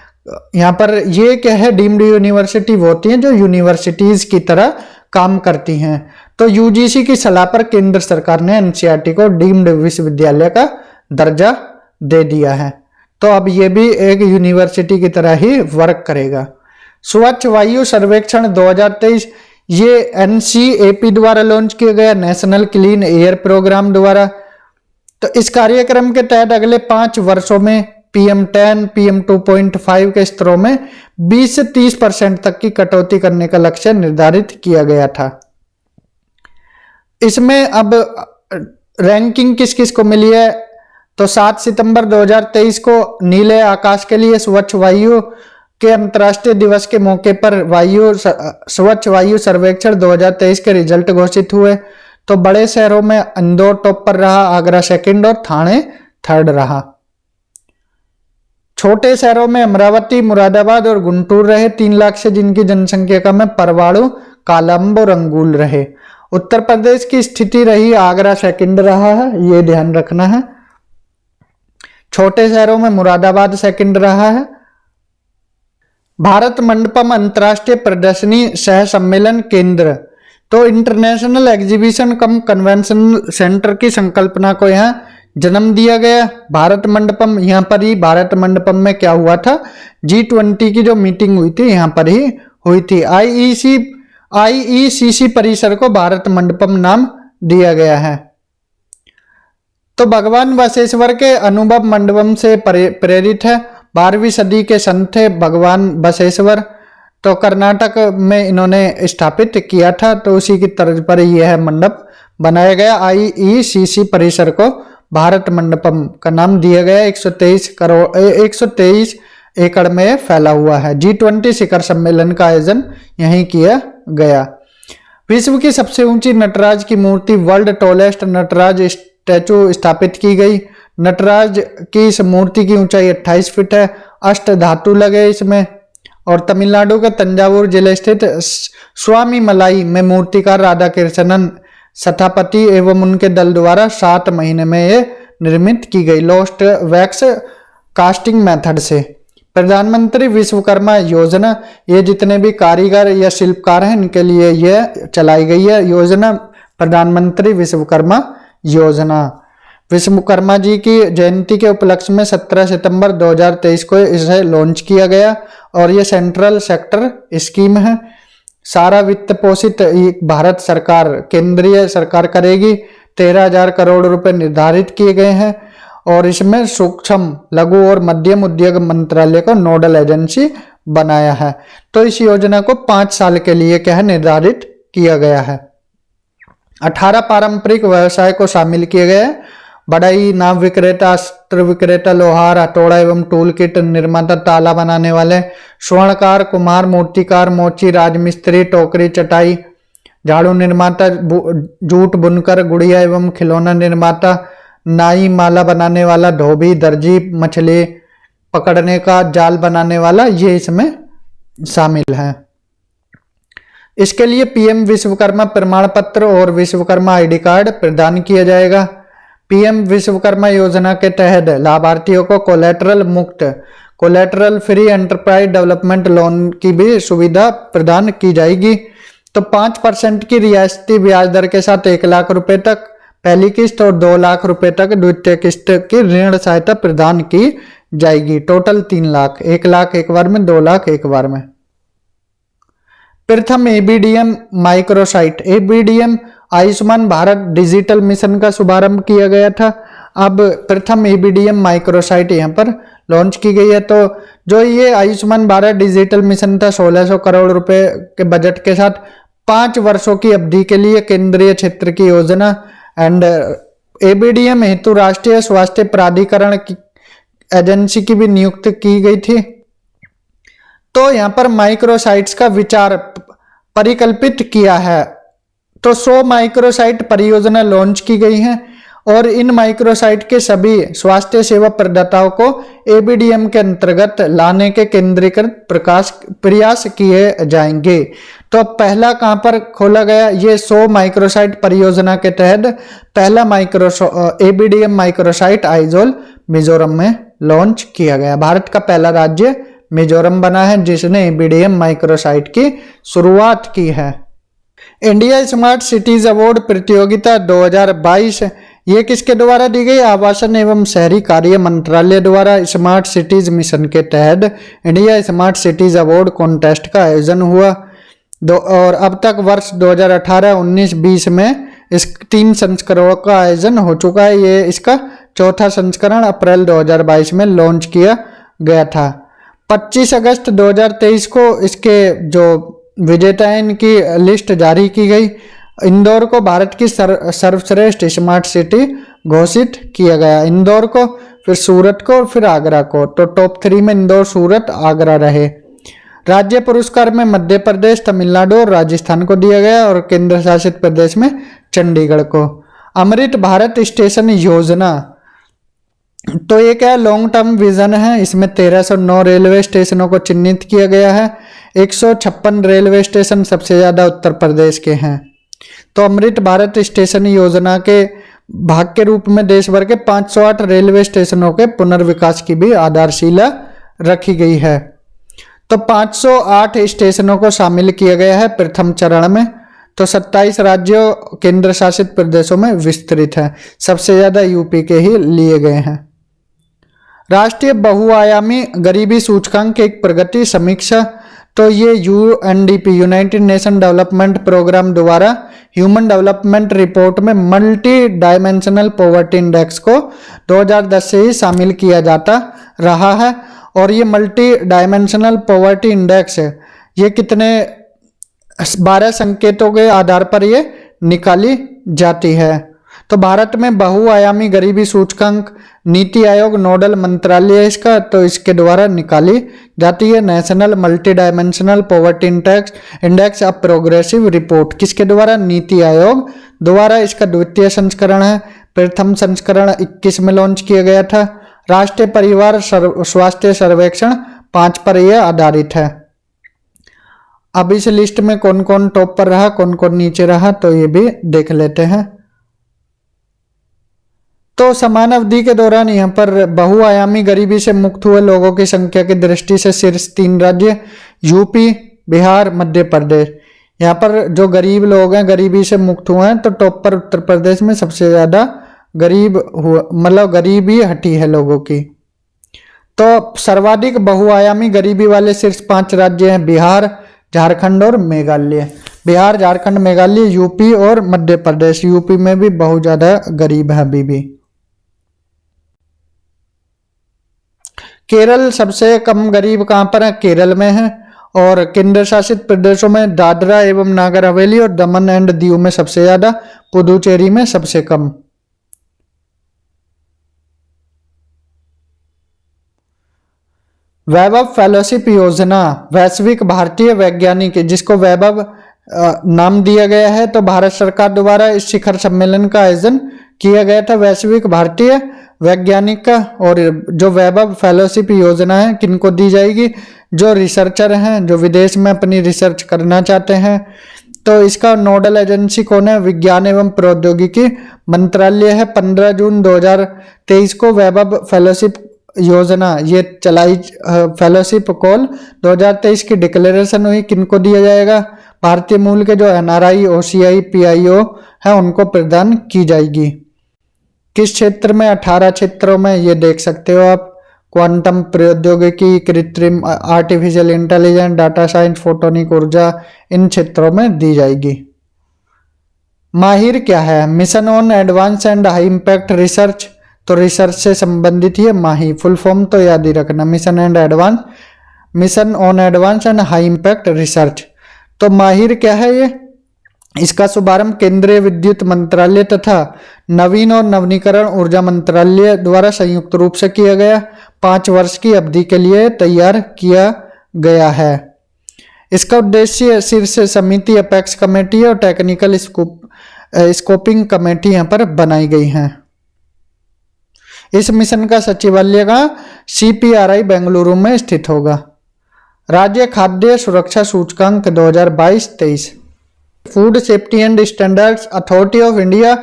यहाँ पर ये क्या है, डीम्ड यूनिवर्सिटी वो होती हैं जो यूनिवर्सिटीज की तरह काम करती हैं। तो UGC की सलाह पर केंद्र सरकार ने NCERT को डीम्ड विश्वविद्यालय का दर्जा दे दिया है। तो अब ये भी एक यूनिवर्सिटी की तरह ही वर्क करेगा। स्वच्छ वायु सर्वेक्षण 2023 ये NCAP द्वारा लॉन्च किया गया, नेशनल क्लीन एयर प्रोग्राम द्वारा। तो इस कार्यक्रम के तहत अगले 5 वर्षों में PM10, PM2.5 के स्तरों में 20 से 30% तक की कटौती करने का लक्ष्य निर्धारित किया गया था। इसमें अब रैंकिंग किस किस को मिली है? तो 7 सितंबर 2023 को नीले आकाश के लिए स्वच्छ वायु के अंतर्राष्ट्रीय दिवस के मौके पर स्वच्छ वायु सर्वेक्षण 2023 के रिजल्ट घोषित हुए। तो बड़े शहरों में इंदौर टॉप पर रहा, आगरा सेकंड और ठाणे थर्ड रहा। छोटे शहरों में अमरावती, मुरादाबाद और गुंटूर रहे। 3 लाख से जिनकी जनसंख्या कम है, परवाणु, कालंब और अंगुल रहे। उत्तर प्रदेश की स्थिति रही, आगरा सेकंड रहा है, ये ध्यान रखना है। छोटे शहरों में मुरादाबाद सेकंड रहा है। भारत मंडपम अंतर्राष्ट्रीय प्रदर्शनी सह सम्मेलन केंद्र, तो इंटरनेशनल एग्जीबिशन कम कन्वेंशन सेंटर की संकल्पना को यहाँ जन्म दिया गया। भारत मंडपम, यहाँ पर ही भारत मंडपम में क्या हुआ था, G20 की जो मीटिंग हुई थी यहाँ पर ही हुई थी। IECC परिसर को भारत मंडपम नाम दिया गया है। तो भगवान बसवेश्वर के अनुभव मंडपम से प्रेरित है। 12वीं सदी के संत थे भगवान बसवेश्वर, तो कर्नाटक में इन्होंने स्थापित किया था। तो उसी की तर्ज पर यह मंडप बनाया गया। IECC परिसर को भारत मंडपम का नाम दिया गया। 123 एकड़ में फैला हुआ है। G20 शिखर सम्मेलन का आयोजन यहीं किया गया। विश्व की सबसे ऊंची नटराज की मूर्ति, वर्ल्ड टॉलेस्ट नटराज स्टैचू स्थापित की गई। नटराज की इस मूर्ति की ऊंचाई 28 फीट है। अष्ट धातु लगे इसमें। और तमिलनाडु के तंजावुर जिले स्थित स्वामी मलाई में मूर्तिकार राधा कृष्णन स्थपति एवं उनके दल द्वारा 7 महीने में ये निर्मित की गई, लोस्ट वैक्स कास्टिंग मेथड से। प्रधानमंत्री विश्वकर्मा योजना, ये जितने भी कारीगर या शिल्पकार हैं इनके लिए यह चलाई गई है योजना, प्रधानमंत्री विश्वकर्मा योजना। विश्वकर्मा जी की जयंती के उपलक्ष्य में 17 सितंबर 2023 को इसे लॉन्च किया गया और ये सेंट्रल सेक्टर स्कीम है। सारा वित्त पोषित भारत सरकार, केंद्रीय सरकार करेगी। 13,000 करोड़ रुपए निर्धारित किए गए हैं और इसमें सूक्ष्म लघु और मध्यम उद्योग मंत्रालय को नोडल एजेंसी बनाया है। तो इस योजना को 5 साल के लिए क्या है निर्धारित किया गया है। 18 पारंपरिक व्यवसाय को शामिल किए गए हैं। बढ़ई, नाव विक्रेता, अस्त्र विक्रेता, लोहार, हथौड़ा एवं टूल किट निर्माता, ताला बनाने वाले, स्वर्णकार, कुम्हार, मूर्तिकार, मोची, राजमिस्त्री, टोकरी, चटाई, झाड़ू निर्माता, जूट बुनकर, गुड़िया एवं खिलौना निर्माता, नाई, माला बनाने वाला, धोबी, दर्जी, मछली पकड़ने का जाल बनाने वाला, ये इसमें शामिल है। इसके लिए पीएम विश्वकर्मा प्रमाण पत्र और विश्वकर्मा आईडी कार्ड प्रदान किया जाएगा। पीएम विश्वकर्मा योजना के तहत लाभार्थियों को कोलेटरल मुक्त, collateral free enterprise development loan की भी सुविधा प्रदान की जाएगी। तो 5% की रियायती ब्याज दर के साथ 1 लाख रुपए तक पहली किस्त और 2 लाख रुपए तक द्वितीय किस्त की ऋण सहायता प्रदान की जाएगी। टोटल 3 लाख, 1 लाख एक बार में, 2 लाख एक बार में। प्रथम ABDM microsite, ABDM Ayushman Bharat digital mission का शुभारंभ किया गया था। अब प्रथम एबीडीएम माइक्रोसाइट यहाँ पर लॉन्च की गई है। तो जो ये आयुष्मान भारत डिजिटल मिशन था 1600 करोड़ रुपए के बजट के साथ 5 वर्षों की अवधि के लिए केंद्रीय क्षेत्र की योजना एंड एबीडीएम हेतु राष्ट्रीय स्वास्थ्य प्राधिकरण की एजेंसी की भी नियुक्त की गई थी। तो यहाँ पर माइक्रोसाइट्स का विचार परिकल्पित किया है। तो 100 माइक्रोसाइट परियोजना लॉन्च की गई हैं और इन माइक्रोसाइट के सभी स्वास्थ्य सेवा प्रदाताओं को एबीडीएम के अंतर्गत लाने के केंद्रीकृत प्रयास किए जाएंगे। तो पहला कहां पर खोला गया, ये 100 माइक्रोसाइट परियोजना के तहत पहला एबीडीएम माइक्रोसाइट आइजोल मिजोरम में लॉन्च किया गया। भारत का पहला राज्य मिजोरम बना है जिसने एबीडीएम माइक्रोसाइट की शुरुआत की है। इंडिया स्मार्ट सिटीज अवार्ड प्रतियोगिता 2022 ये किसके द्वारा दी गई? आवासन एवं शहरी कार्य मंत्रालय द्वारा स्मार्ट सिटीज मिशन के तहत India smart cities award contest का आयोजन हुआ। और अब तक वर्ष 2018, 19, 20 में इस 3 संस्करणों का आयोजन हो चुका है। ये इसका 4था संस्करण अप्रैल 2022 में लॉन्च किया गया था। 25 अगस्त 2023 को इसके जो विजेता हैं इनकी लिस्ट जारी की गई। इंदौर को भारत की सर्वश्रेष्ठ स्मार्ट सिटी घोषित किया गया। इंदौर को, फिर सूरत को और फिर आगरा को। तो टॉप 3 में इंदौर, सूरत, आगरा रहे। राज्य पुरस्कार में मध्य प्रदेश, तमिलनाडु और राजस्थान को दिया गया और केंद्र शासित प्रदेश में चंडीगढ़ को। अमृत भारत स्टेशन योजना, तो ये क्या लॉन्ग टर्म विजन है। इसमें 1309 रेलवे स्टेशनों को चिन्हित किया गया है। 156 रेलवे स्टेशन सबसे ज्यादा उत्तर प्रदेश के हैं। तो अमृत भारत स्टेशन योजना के भाग के रूप में देश भर के 508 रेलवे स्टेशनों के पुनर्विकास की भी आधारशिला रखी गई है। तो 508 स्टेशनों को शामिल किया गया है प्रथम चरण में। तो 27 राज्यों केंद्र शासित प्रदेशों में विस्तृत है। सबसे ज्यादा यूपी के ही लिए गए हैं। राष्ट्रीय बहुआयामी गरीबी सूचकांक एक प्रगति समीक्षा, तो ये UNDP United Nation Development Programme द्वारा ह्यूमन डेवलपमेंट रिपोर्ट में मल्टी डायमेंशनल पॉवर्टी इंडेक्स को 2010 से ही शामिल किया जाता रहा है। और ये मल्टी डायमेंशनल पॉवर्टी इंडेक्स है, ये कितने 12 संकेतों के आधार पर ये निकाली जाती है। तो भारत में बहुआयामी गरीबी सूचकांक नीति आयोग नोडल मंत्रालय है इसका, तो इसके द्वारा निकाली जाती है। National multi Dimensional Poverty index of progressive report किसके द्वारा? नीति आयोग द्वारा। इसका द्वितीय संस्करण है। प्रथम संस्करण 21 में लॉन्च किया गया था। राष्ट्रीय परिवार स्वास्थ्य सर्वेक्षण 5 पर यह आधारित है। अब इस लिस्ट में कौन कौन टॉप पर रहा, कौन कौन नीचे रहा, तो ये भी देख लेते हैं। तो समान अवधि के दौरान यहाँ पर बहुआयामी गरीबी से मुक्त हुए लोगों की संख्या की दृष्टि से शीर्ष 3 राज्य यूपी, बिहार, मध्य प्रदेश। यहाँ पर जो गरीब लोग हैं, गरीबी से मुक्त हुए हैं, तो टॉप पर उत्तर प्रदेश में सबसे ज्यादा गरीब हुआ, मतलब गरीबी हटी है लोगों की। तो सर्वाधिक बहुआयामी गरीबी वाले शीर्ष 5 राज्य हैं बिहार, झारखंड और मेघालय। बिहार, झारखंड, मेघालय, यूपी और मध्य प्रदेश। यूपी में भी बहुत ज्यादा गरीब है अभी भी। केरल सबसे कम गरीब कहाँ पर है? केरल में है। और केंद्र शासित प्रदेशों में दादरा एवं नागर हवेली और दमन एंड दीव में सबसे ज्यादा, पुदुचेरी में सबसे कम। वैभव फेलोशिप योजना, वैश्विक भारतीय वैज्ञानिक, जिसको वैभव नाम दिया गया है, तो भारत सरकार द्वारा इस शिखर सम्मेलन का आयोजन किया गया था वैश्विक भारतीय वैज्ञानिक का। और जो वैभव फेलोशिप योजना है किनको दी जाएगी? जो रिसर्चर हैं, जो विदेश में अपनी रिसर्च करना चाहते हैं। तो इसका नोडल एजेंसी कौन है? विज्ञान एवं प्रौद्योगिकी मंत्रालय है। 15 जून 2023 को वैभव फेलोशिप योजना ये चलाई, फेलोशिप कॉल 2023 की डिक्लेरेशन हुई। किनको दिया जाएगा? भारतीय मूल के जो NRI, OCI, PIO है उनको प्रदान की जाएगी। किस क्षेत्र में? 18 क्षेत्रों में, ये देख सकते हो आप। क्वांटम प्रौद्योगिकी, कृत्रिम artificial intelligence, data science, photonic ऊर्जा, इन क्षेत्रों में दी जाएगी। माहिर क्या है? Mission on advance and high impact research, तो रिसर्च से संबंधित ही माही, फुल फॉर्म तो याद ही रखना, mission on advance and high impact research. तो माहिर क्या है ये? इसका शुभारंभ केंद्रीय विद्युत मंत्रालय तथा नवीन और नवीनीकरण ऊर्जा मंत्रालय द्वारा संयुक्त रूप से किया गया। 5 वर्ष की अवधि के लिए तैयार किया गया है। इसका उद्देश्य शीर्ष समिति, अपेक्स कमेटी और टेक्निकल स्कोपिंग कमेटी यहाँ पर बनाई गई हैं। इस मिशन का सचिवालय का CPRI बेंगलुरु में स्थित होगा। राज्य खाद्य सुरक्षा सूचकांक 2022-23, food safety and standards authority of India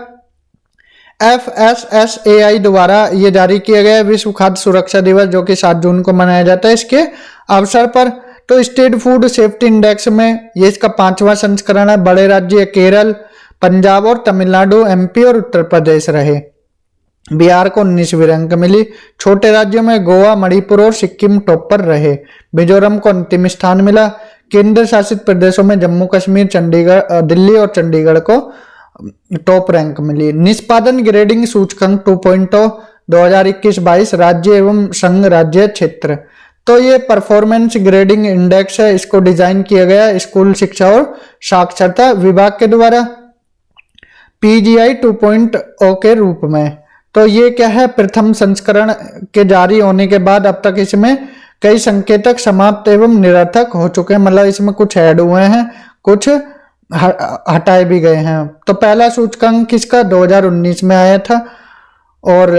FSSAI द्वारा ये जारी किया गया विश्व खाद्य सुरक्षा दिवस, जो कि 7 जून को मनाया जाता है। इसके अवसर पर तो स्टेट फूड सेफ्टी इंडेक्स में ये इसका 5वां संस्करण है। बड़े राज्य केरल, पंजाब और तमिलनाडु, MP और उत्तर प्रदेश रहे। बिहार को 19वीं रैंक मिली। छोटे राज्यों में गोवा, मणिपुर और सिक्किम टॉपर रहे। मिजोरम को अंतिम स्थान मिला। केंद्र शासित प्रदेशों में जम्मू कश्मीर, चंडीगढ़, दिल्ली और चंडीगढ़ को टॉप रैंक मिली। निष्पादन ग्रेडिंग सूचकांक 2.0 2021-22 राज्य एवं संघ राज्य क्षेत्र, तो ये परफॉर्मेंस ग्रेडिंग इंडेक्स है। इसको डिजाइन किया गया स्कूल शिक्षा और साक्षरता विभाग के द्वारा PGI 2.0 के रूप में। तो ये क्या है? प्रथम संस्करण के जारी होने के बाद अब तक इसमें कई संकेतक समाप्त एवं निरर्थक हो चुके हैं। मतलब इसमें कुछ ऐड हुए हैं, कुछ हटाए भी गए हैं। तो पहला सूचकांक किसका? 2019 में आया था। और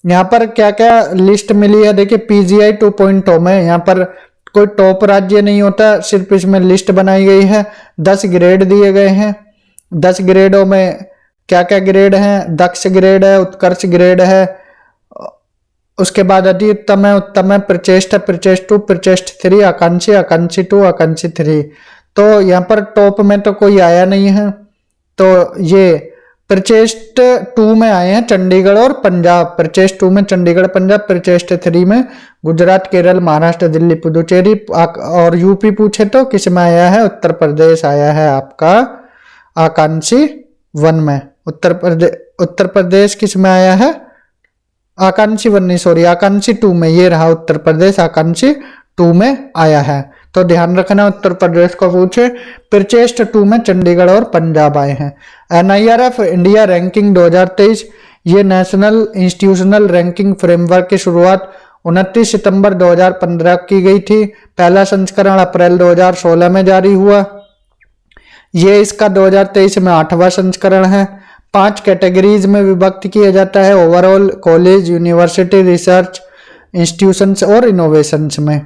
यहाँ पर क्या क्या लिस्ट मिली है? देखिए PGI 2.0 में यहाँ पर कोई टॉप राज्य नहीं होता, सिर्फ इसमें लिस्ट बनाई गई है। 10 ग्रेड दिए गए हैं। 10 ग्रेडों में क्या क्या ग्रेड हैं? दक्ष ग्रेड है, उत्कर्ष ग्रेड है, उसके बाद अति उत्तम है, उत्तम है, प्रचेष्ट है, प्रचेष्ट 2, प्रचेष्ट 3, आकांक्षी, आकांक्षी 2, आकांक्षी 3। तो यहाँ पर टॉप में तो कोई आया नहीं है। तो ये प्रचेष्ट 2 में आए हैं चंडीगढ़ और पंजाब। प्रचेष्ट 2 में चंडीगढ़, पंजाब। प्रचेष्ट 3 में गुजरात, केरल, महाराष्ट्र, दिल्ली, पुदुचेरी। और यूपी पूछे तो किस में आया है? उत्तर प्रदेश आया है आपका आकांक्षी 1 में। उत्तर प्रदेश किस में आया है? आकांक्षी 1 नहीं, सॉरी, आकांक्षी 2 में। ये रहा उत्तर प्रदेश, आकांक्षी 2 में आया है। तो ध्यान रखना, उत्तर प्रदेश को पूछे। प्रचेष्ट 2 में चंडीगढ़ और पंजाब आए हैं। NIRF इंडिया रैंकिंग 2023, ये नेशनल इंस्टीट्यूशनल रैंकिंग फ्रेमवर्क की शुरुआत 29 सितंबर 2015 की गई थी। पहला संस्करण अप्रैल 2016 में जारी हुआ। ये इसका 2023 में 8वां संस्करण है। 5 कैटेगरीज में विभक्त किया जाता है: overall, college, university, research institutions और इनोवेशंस में।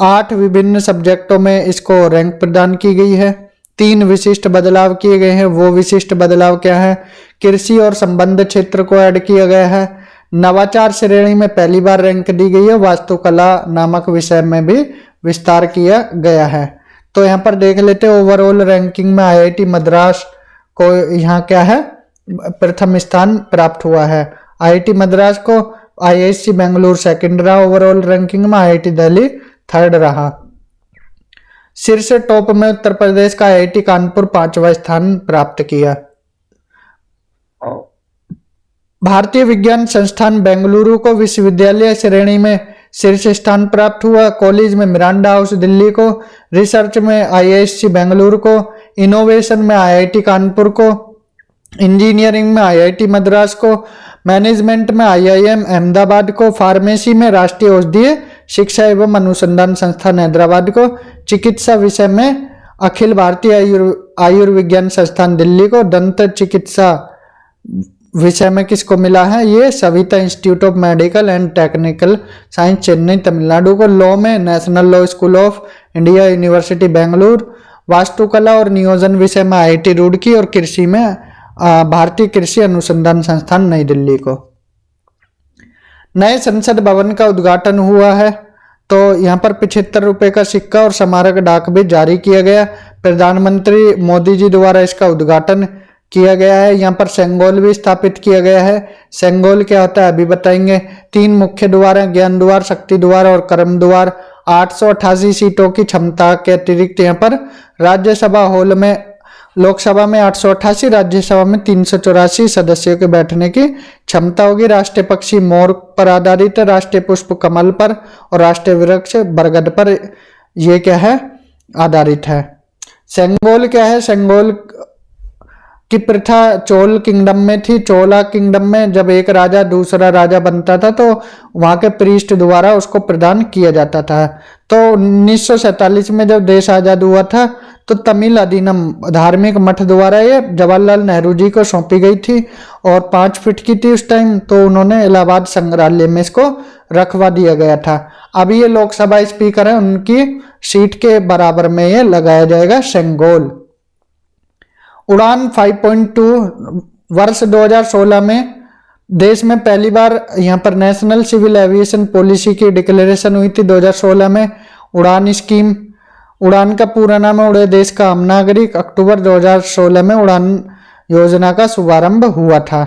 8 विभिन्न सब्जेक्टों में इसको रैंक प्रदान की गई है। 3 विशिष्ट बदलाव किए गए हैं। वो विशिष्ट बदलाव क्या है? कृषि और संबंध क्षेत्र को ऐड किया गया है। नवाचार श्रेणी में पहली बार रैंक दी गई है। वास्तुकला नामक विषय में भी विस्तार किया गया है। तो यहाँ पर देख लेते हैं ओवरऑल रैंकिंग में IIT मद्रास को यहाँ क्या है? प्रथम स्थान प्राप्त हुआ है। IIT मद्रास को, IISc बेंगलुरु सेकंड रहा ओवरऑल रैंकिंग में, IIT दिल्ली थर्ड रहा। शीर्ष टॉप में उत्तर प्रदेश का IIT कानपुर 5वां स्थान प्राप्त किया। भारतीय विज्ञान संस्थान बेंगलुरु को विश्वविद्यालय श्रेणी में शीर्ष स्थान प्राप्त हुआ। कॉलेज में मिरांडा हाउस दिल्ली को, रिसर्च में IISc बेंगलुरु को, इनोवेशन में IIT कानपुर को, इंजीनियरिंग में IIT मद्रास को, मैनेजमेंट में IIM अहमदाबाद को, फार्मेसी में राष्ट्रीय औषधीय शिक्षा एवं अनुसंधान संस्थान हैदराबाद को, चिकित्सा विषय में अखिल भारतीय आयुर्विज्ञान संस्थान दिल्ली को, दंत चिकित्सा विषय में किसको मिला है, ये Savita institute of medical and technical science Chennai Tamil Nadu को, लॉ में national law school of India university Bengaluru, वास्तुकला और नियोजन विषय में IIT रुड़की और कृषि में भारतीय कृषि अनुसंधान संस्थान नई दिल्ली को। नए संसद भवन का उद्घाटन हुआ है, तो यहाँ पर 75 रुपए का सिक्का और स्मारक डाक भी जारी किया गया। प्रधानमंत्री मोदी जी द्वारा इसका उद्घाटन किया गया है। यहाँ पर सेंगोल भी स्थापित किया गया है। सेंगोल क्या होता है अभी बताएंगे। 3 मुख्य द्वार हैं, ज्ञान द्वार, शक्ति द्वार और कर्म द्वार। 888 सीटों की क्षमता के अतिरिक्त यहाँ पर राज्यसभा हॉल में, लोकसभा में 888, राज्यसभा में 384 सदस्यों के बैठने की क्षमता होगी। राष्ट्रीय पक्षी मोर पर आधारित है, राष्ट्रीय पुष्प कमल पर और राष्ट्रीय वृक्ष बरगद पर ये क्या है आधारित है। सेंगोल क्या है, सेंगोल की प्रथा चोल किंगडम में थी। चोला किंगडम में जब एक राजा दूसरा राजा बनता था तो वहां के प्रीस्ट द्वारा उसको प्रदान किया जाता था। तो 1947 में जब देश आजाद हुआ था तो तमिल अधिनम धार्मिक मठ द्वारा ये जवाहरलाल नेहरू जी को सौंपी गई थी और 5 फीट की थी उस टाइम, तो उन्होंने इलाहाबाद संग्रहालय में इसको रखवा दिया गया था। अभी ये लोकसभा स्पीकर है, उनकी सीट के बराबर में ये लगाया जाएगा सेंगोल। उड़ान 5.2 वर्ष 2016 में देश में पहली बार यहाँ पर नेशनल सिविल एविएशन पॉलिसी की डिक्लेरेशन हुई थी 2016 में। उड़ान स्कीम, उड़ान का पूरा नाम है उड़े देश का आम नागरिक। अक्टूबर 2016 में उड़ान योजना का शुभारंभ हुआ था।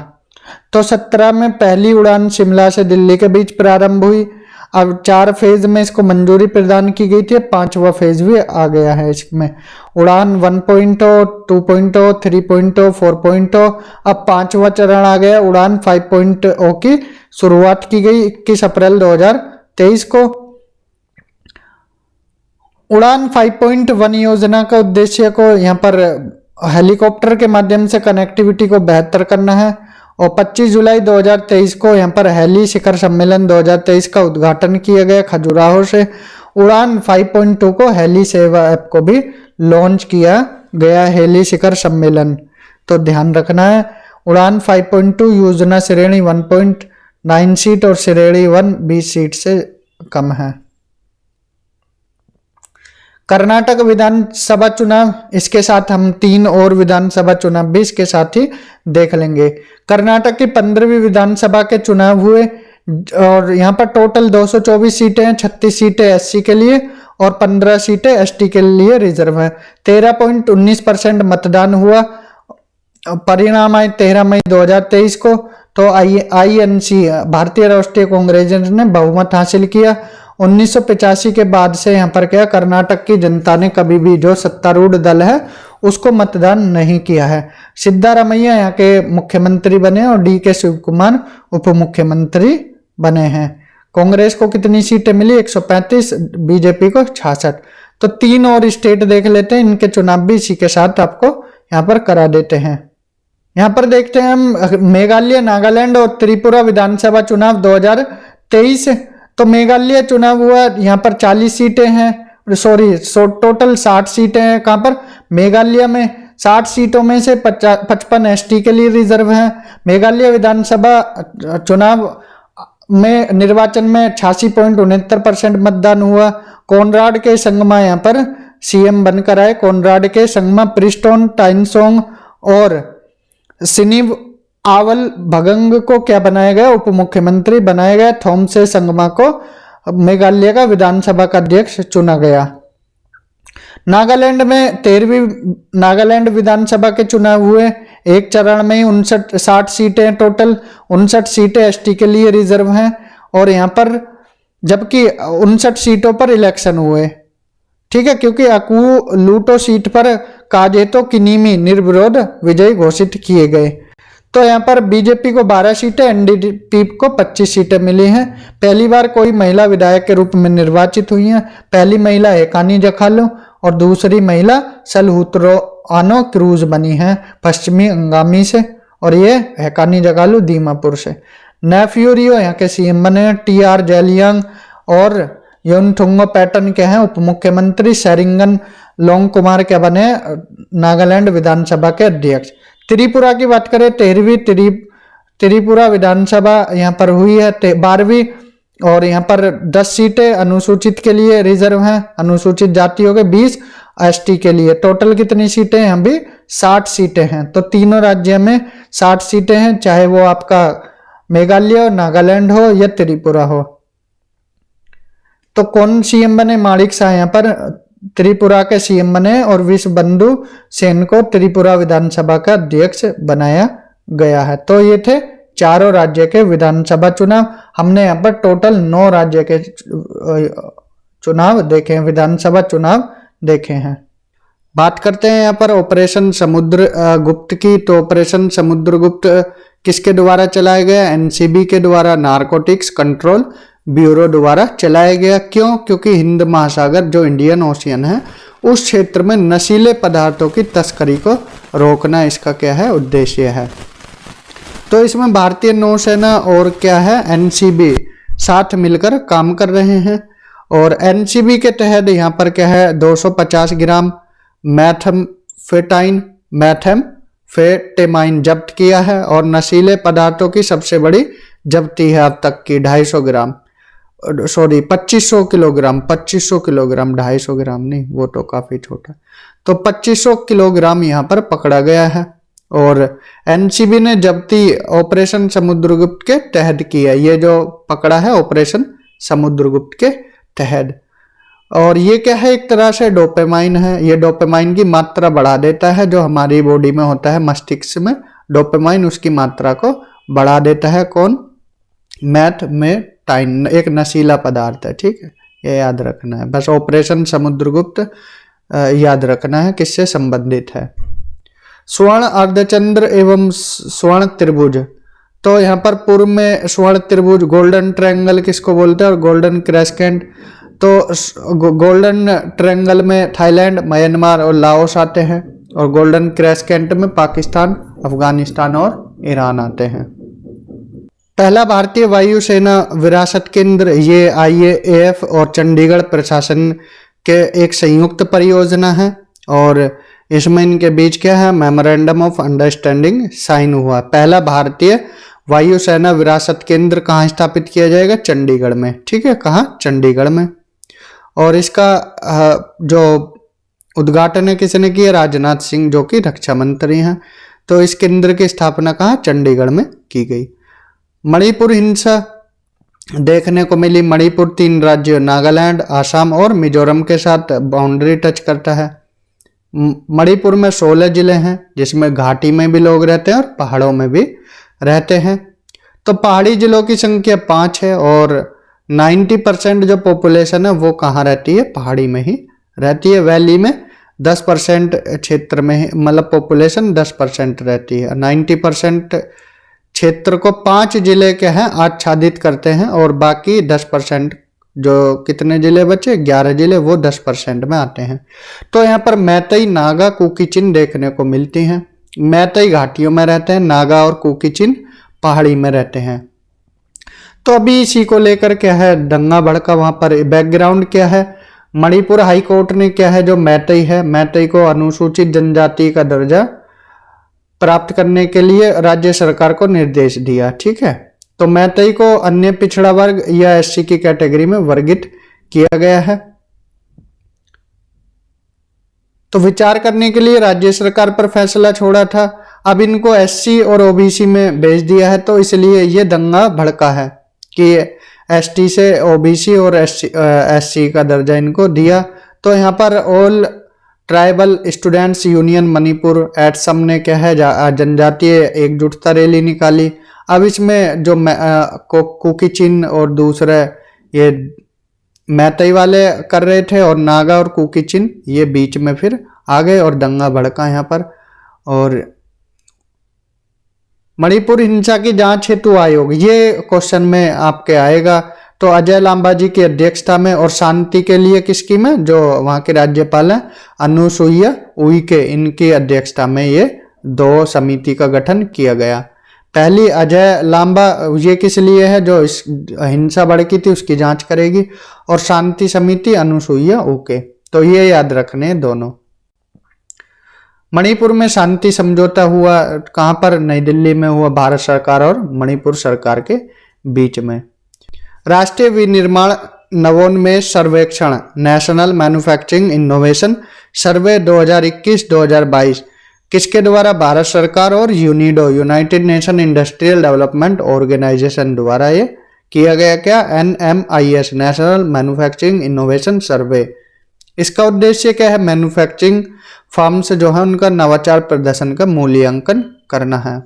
तो 17 में पहली उड़ान शिमला से दिल्ली के बीच प्रारंभ हुई। अब 4 फेज में इसको मंजूरी प्रदान की गई थी, 5वां फेज भी आ गया है इसमें। उड़ान 1.0, 2.0, 3.0, 4.0, अब 5वां चरण आ गया। उड़ान 5.0 की शुरुआत की गई 21 अप्रैल 2023 को। उड़ान 5.1 योजना का उद्देश्य को यहाँ पर हेलीकॉप्टर के माध्यम से कनेक्टिविटी को बेहतर करना है। और 25 जुलाई 2023 को यहाँ पर हेली शिखर सम्मेलन 2023 का उद्घाटन किया गया खजुराहो से। उड़ान 5.2 को हेली सेवा ऐप को भी लॉन्च किया गया, हेली शिखर सम्मेलन, तो ध्यान रखना है। उड़ान 5.2 योजना श्रेणी 1.9 सीट और श्रेणी 1 20 सीट से कम है। कर्नाटक विधानसभा चुनाव, इसके साथ हम 3 और विधानसभा चुनाव भी इसके साथ ही देख लेंगे। कर्नाटक की 15वीं विधानसभा के चुनाव हुए और यहाँ पर टोटल 224 सीटें हैं। 36 सीटें SC के लिए और 15 सीटें ST के लिए रिजर्व हैं। 13.19% मतदान हुआ। परिणाम आए 13 मई 2023 को। तो INC भारतीय राष्ट्रीय कांग्रेस ने बहुमत हासिल किया। 1985 के बाद से यहाँ पर क्या कर्नाटक की जनता ने कभी भी जो सत्तारूढ़ दल है उसको मतदान नहीं किया है। सिद्धारमैया यहाँ के मुख्यमंत्री बने और DK शिवकुमार उप मुख्यमंत्री बने हैं। कांग्रेस को कितनी सीटें मिली? 135, बीजेपी को 66। तो 3 और स्टेट देख लेते हैं, इनके चुनाव भी इसी के साथ आपको यहाँ पर करा देते हैं। यहाँ पर देखते हैं हम मेघालय, नागालैंड और त्रिपुरा विधानसभा चुनाव 2023। तो मेघालय चुनाव हुआ, यहाँ पर 40 सीटें हैं, टोटल 60 सीटें हैं। कहाँ पर? मेघालय में। 60 सीटों में से 55 ST के लिए रिजर्व हैं। मेघालय विधानसभा चुनाव में निर्वाचन में 86.69% मतदान हुआ। कोनराड के संगमा यहाँ पर CM बनकर आए। कोनराड के संगमा प्रिस्टोन टाइनसोंग और सिनिव आवल भगंग को क्या बनाया गया? उप मुख्यमंत्री बनाया गया। थोमसे संगमा को मेघालय का विधानसभा का अध्यक्ष चुना गया। नागालैंड में 13वीं नागालैंड विधानसभा के चुनाव हुए। एक चरण में ही 60 सीटें, टोटल 59 सीटें ST के लिए रिजर्व हैं और यहाँ पर जबकि 59 सीटों पर इलेक्शन हुए। ठीक है, क्योंकि अकू लूटो सीट पर काजेतो किनीमी निर्विरोध विजयी घोषित किए गए। तो यहाँ पर बीजेपी को 12 सीटें, एनडीपी को 25 सीटें मिली हैं। पहली बार कोई महिला विधायक के रूप में निर्वाचित हुई हैं। पहली महिला हेकानी जखालू और दूसरी महिला सलहूत्रो आनो क्रूज बनी है पश्चिमी अंगामी से, और ये हेकानी जखालू दीमापुर से। नेफ्यू रियो यहाँ के सीएम बने। टीआर जैलियांग और योनथुंगो पैटर्न के हैं उप मुख्यमंत्री। सेरिंगन लोंग कुमार के बने नागालैंड विधानसभा के अध्यक्ष। त्रिपुरा की बात करें, 13वीं त्रिपुरा विधानसभा यहाँ पर हुई है 12वीं, और यहाँ पर 10 सीटें अनुसूचित के लिए रिजर्व हैं, अनुसूचित जातियों के 20, एसटी के लिए। टोटल कितनी सीटें हैं? अभी 60 सीटें हैं। तो तीनों राज्य में 60 सीटें हैं, चाहे वो आपका मेघालय हो, नागालैंड हो या त्रिपुरा हो। तो कौन सीएम बने? माणिक शाह यहाँ पर त्रिपुरा के सीएम बने और विश्वबंधु सेन को त्रिपुरा विधानसभा का अध्यक्ष बनाया गया है। तो ये थे चारों राज्य के विधानसभा चुनाव। हमने यहाँ पर टोटल 9 राज्य के चुनाव देखे हैं, विधानसभा चुनाव देखे हैं। बात करते हैं यहाँ पर ऑपरेशन समुद्रगुप्त की। तो ऑपरेशन समुद्रगुप्त किसके द्वारा चलाया गया? एनसीबी के द्वारा, नारकोटिक्स कंट्रोल ब्यूरो द्वारा चलाया गया। क्यों? क्योंकि हिंद महासागर जो इंडियन ओशियन है उस क्षेत्र में नशीले पदार्थों की तस्करी को रोकना इसका क्या है? उद्देश्य है। तो इसमें भारतीय नौसेना और क्या है? एनसीबी साथ मिलकर काम कर रहे हैं। और एनसीबी के तहत यहाँ पर क्या है? 250 ग्राम मैथेमफेटामाइन जब्त किया है, और नशीले पदार्थों की सबसे बड़ी जब्ती है अब तक की 2500 किलोग्राम 250 ग्राम नहीं, वो तो काफी छोटा। तो 2500 किलोग्राम यहाँ पर पकड़ा गया है। और एनसीबी ने जब्ती ऑपरेशन समुद्रगुप्त के तहत की है। ये जो पकड़ा है ऑपरेशन समुद्रगुप्त के तहत। और ये क्या है? एक तरह से डोपामाइन है। ये डोपामाइन की मात्रा बढ़ा देता है, जो हमारी बॉडी में होता है, मस्तिष्क में डोपामाइन उसकी मात्रा को बढ़ा देता है। कौन? मैथेटामाइन, एक नशीला पदार्थ है। ठीक है, ये याद रखना है बस। ऑपरेशन समुद्रगुप्त याद रखना है किससे संबंधित है। स्वर्ण अर्धचंद्र एवं स्वर्ण त्रिभुज। तो यहाँ पर पूर्व में स्वर्ण त्रिभुज, गोल्डन ट्रायंगल किसको बोलते हैं, और गोल्डन क्रेस्केंट। तो गोल्डन ट्रायंगल में थाईलैंड, म्यांमार और लाओस आते हैं, और गोल्डन क्रेस्केंट में पाकिस्तान, अफगानिस्तान और ईरान आते हैं। पहला भारतीय वायुसेना विरासत केंद्र, ये IAAF और चंडीगढ़ प्रशासन के एक संयुक्त परियोजना है। और इसमें इनके बीच क्या है? मेमोरेंडम ऑफ अंडरस्टैंडिंग साइन हुआ। पहला भारतीय वायुसेना विरासत केंद्र कहाँ स्थापित किया जाएगा? चंडीगढ़ में। ठीक है, कहाँ? चंडीगढ़ में। और इसका जो उद्घाटन है किसने किया? राजनाथ सिंह, जो कि रक्षा मंत्री हैं। तो इस केंद्र की स्थापना कहाँ? चंडीगढ़ में की गई। मणिपुर हिंसा देखने को मिली। मणिपुर 3 राज्यों नागालैंड, आसाम और मिजोरम के साथ बाउंड्री टच करता है। मणिपुर में 16 जिले हैं, जिसमें घाटी में भी लोग रहते हैं और पहाड़ों में भी रहते हैं। तो पहाड़ी जिलों की संख्या 5 है, और 90% जो पॉपुलेशन है वो कहाँ रहती है? पहाड़ी में ही रहती है। वैली में 10% क्षेत्र में, मतलब पॉपुलेशन 10% रहती है। 90% क्षेत्र को 5 जिले के हैं आच्छादित करते हैं, और बाकी 10% जो कितने जिले बचे? 11 जिले, वो 10% में आते हैं। तो यहाँ पर मैतई, नागा, कुकीचिन देखने को मिलती हैं। मैतई घाटियों में रहते हैं, नागा और कुकीचिन पहाड़ी में रहते हैं। तो अभी इसी को लेकर क्या है? दंगा भड़का। वहां पर बैकग्राउंड क्या है? मणिपुर हाई कोर्ट ने क्या है, जो मैतई है, मैतई को अनुसूचित जनजाति का दर्जा प्राप्त करने के लिए राज्य सरकार को निर्देश दिया। ठीक है, तो मैतई को अन्य पिछड़ा वर्ग या SC की कैटेगरी में वर्गित किया गया है। तो विचार करने के लिए राज्य सरकार पर फैसला छोड़ा था। अब इनको SC और OBC में भेज दिया है, तो इसलिए ये दंगा भड़का है कि ST से OBC और SC का दर्जा इनको दिया। तो यहाँ पर all tribal students union Manipur ATSUM ने क्या है, जनजातीय एकजुटता रैली निकाली। अब इसमें जो कुकीचिन और दूसरे ये मैतई वाले कर रहे थे, और नागा और कुकीचिन ये बीच में फिर आ गए और दंगा भड़का यहाँ पर। और मणिपुर हिंसा की जांच हेतु आयोग, ये क्वेश्चन में आपके आएगा। तो अजय लांबा जी की अध्यक्षता में और शांति के लिए किसकी में, जो वहां के राज्यपाल हैं अनुसुईया उइके, इनकी अध्यक्षता में ये 2 समिति का गठन किया गया। पहली अजय लांबा, ये किस लिए है, जो इस हिंसा भड़की थी उसकी जांच करेगी, और शांति समिति अनुसुईया उइके। तो ये याद रखने दोनों। मणिपुर में शांति समझौता हुआ कहां पर, नई दिल्ली में हुआ, भारत सरकार और मणिपुर सरकार के बीच में। राष्ट्रीय विनिर्माण नवोन्मेष सर्वेक्षण नेशनल मैन्युफैक्चरिंग इनोवेशन सर्वे 2021-2022 किसके द्वारा, भारत सरकार और UNIDO United Nation Industrial Development Organisation द्वारा ये किया गया। क्या, NMIS National Manufacturing Innovation Survey. इसका उद्देश्य क्या है, मैन्युफैक्चरिंग फर्म्स जो है उनका नवाचार प्रदर्शन का मूल्यांकन करना है।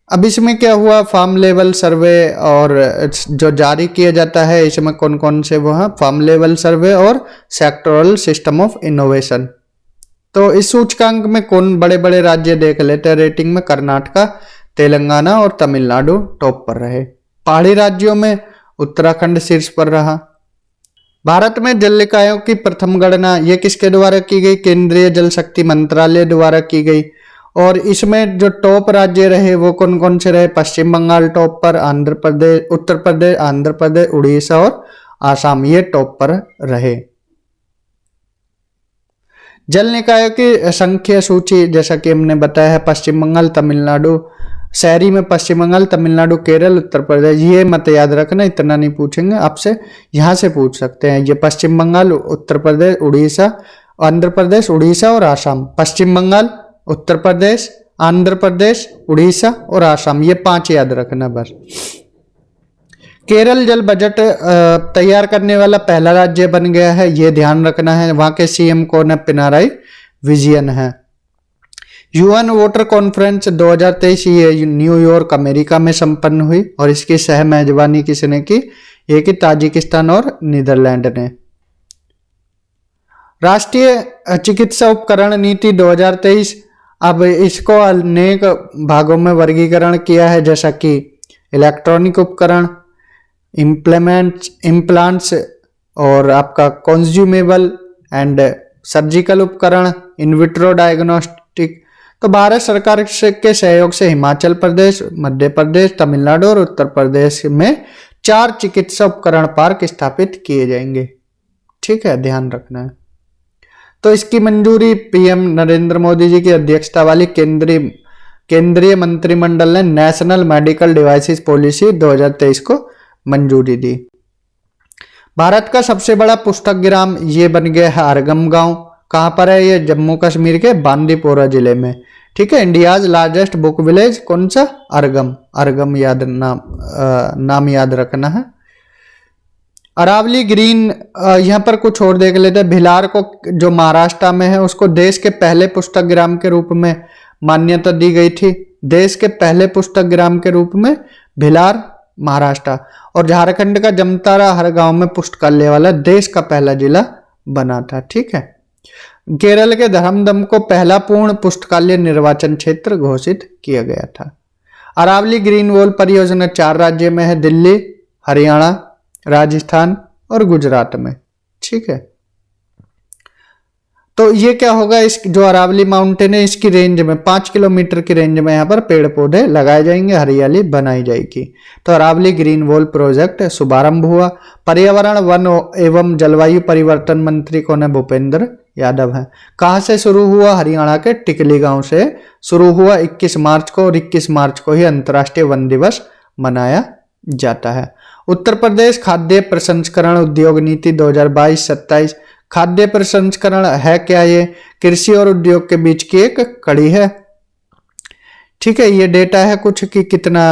अब इसमें क्या हुआ, फार्म लेवल सर्वे और जो जारी किया जाता है इसमें कौन कौन से वो है, फार्म लेवल सर्वे और सेक्टोरल सिस्टम ऑफ इनोवेशन। तो इस सूचकांक में कौन बड़े बड़े राज्य देख लेते हैं रेटिंग में, कर्नाटका, तेलंगाना और तमिलनाडु टॉप पर रहे। पहाड़ी राज्यों में उत्तराखंड शीर्ष पर रहा। भारत में जल निकायों की प्रथम गणना ये किसके द्वारा की गई, केंद्रीय जल शक्ति मंत्रालय द्वारा की गई। और इसमें जो टॉप राज्य रहे वो कौन कौन से रहे, पश्चिम बंगाल टॉप पर, आंध्र प्रदेश, उत्तर प्रदेश, आंध्र प्रदेश, उड़ीसा और आसाम ये टॉप पर रहे। जल निकायों की संख्या सूची जैसा कि हमने बताया है, पश्चिम बंगाल, तमिलनाडु, शहरी में पश्चिम बंगाल, तमिलनाडु, केरल, उत्तर प्रदेश। ये मत याद रखना, इतना नहीं पूछेंगे आपसे, यहाँ से पूछ सकते हैं। ये पश्चिम बंगाल, उत्तर प्रदेश, उड़ीसा, आंध्र प्रदेश, उड़ीसा और आसाम। पश्चिम बंगाल, उत्तर प्रदेश, आंध्र प्रदेश, उड़ीसा और आसाम, ये 5 याद रखना बस। केरल जल बजट तैयार करने वाला पहला राज्य बन गया है, ये ध्यान रखना है। वहां के सीएम कौन है, पिनाराई विजयन है। यूएन वाटर कॉन्फ्रेंस 2023 ये न्यूयॉर्क अमेरिका में संपन्न हुई और इसकी सह मेजबानी किसने की, ये कि ताजिकिस्तान और नीदरलैंड ने। राष्ट्रीय चिकित्सा उपकरण नीति 2023, अब इसको अनेक भागों में वर्गीकरण किया है, जैसा कि इलेक्ट्रॉनिक उपकरण, इम्प्लांट्स और आपका कंज्यूमेबल एंड सर्जिकल उपकरण, इनविट्रो डायग्नोस्टिक। तो भारत सरकार के सहयोग से हिमाचल प्रदेश, मध्य प्रदेश, तमिलनाडु और उत्तर प्रदेश में 4 चिकित्सा उपकरण पार्क स्थापित किए जाएंगे। ठीक है, ध्यान रखना है। तो इसकी मंजूरी पीएम नरेंद्र मोदी जी की अध्यक्षता वाली केंद्रीय मंत्रिमंडल ने नेशनल मेडिकल डिवाइसेस पॉलिसी 2023 को मंजूरी दी। भारत का सबसे बड़ा पुस्तक ग्राम ये बन गया है अरगम गांव। कहां पर है ये, जम्मू कश्मीर के बांदीपोरा जिले में। ठीक है, इंडियाज लार्जेस्ट बुक विलेज कौन सा, अरगम याद नाम याद रखना है। अरावली ग्रीन, यहाँ पर कुछ और देख लेते हैं। भिलार को जो महाराष्ट्र में है उसको देश के पहले पुस्तक ग्राम के रूप में मान्यता दी गई थी। देश के पहले पुस्तक ग्राम के रूप में भिलार महाराष्ट्र। और झारखंड का जमतारा हर गांव में पुस्तकालय वाला देश का पहला जिला बना था। ठीक है, केरल के धर्मदम को पहला पूर्ण पुस्तकालय निर्वाचन क्षेत्र घोषित किया गया था। अरावली ग्रीन वॉल परियोजना 4 राज्य में है, दिल्ली, हरियाणा, राजस्थान और गुजरात में। ठीक है, तो ये क्या होगा, इस जो अरावली माउंटेन है इसकी रेंज में 5 किलोमीटर की रेंज में यहाँ पर पेड़ पौधे लगाए जाएंगे, हरियाली बनाई जाएगी। तो अरावली ग्रीन वॉल प्रोजेक्ट शुभारंभ हुआ। पर्यावरण, वन एवं जलवायु परिवर्तन मंत्री कौन है, भूपेंद्र यादव है। कहाँ से शुरू हुआ, हरियाणा के टिकली गांव से शुरू हुआ 21 मार्च को, और 21 मार्च को ही अंतर्राष्ट्रीय वन दिवस मनाया जाता है। उत्तर प्रदेश खाद्य प्रसंस्करण उद्योग नीति 2022-27। खाद्य प्रसंस्करण है क्या, ये कृषि और उद्योग के बीच की एक कड़ी है। ठीक है, ये डेटा है कुछ कि कितना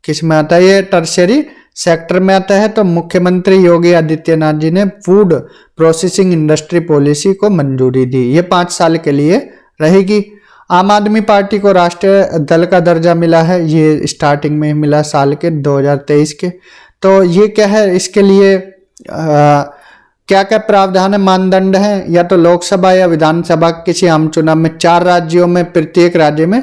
किस में आता है, ये टर्शियरी सेक्टर में आता है। तो मुख्यमंत्री योगी आदित्यनाथ जी ने फूड प्रोसेसिंग इंडस्ट्री पॉलिसी को मंजूरी दी, ये 5 साल के लिए रहेगी। आम आदमी पार्टी को राष्ट्रीय दल का दर्जा मिला है, ये स्टार्टिंग में मिला साल के 2023 के। तो ये क्या है, इसके लिए क्या क्या प्रावधान है, मानदंड है, या तो लोकसभा या विधानसभा किसी आम चुनाव में 4 राज्यों में प्रत्येक राज्य में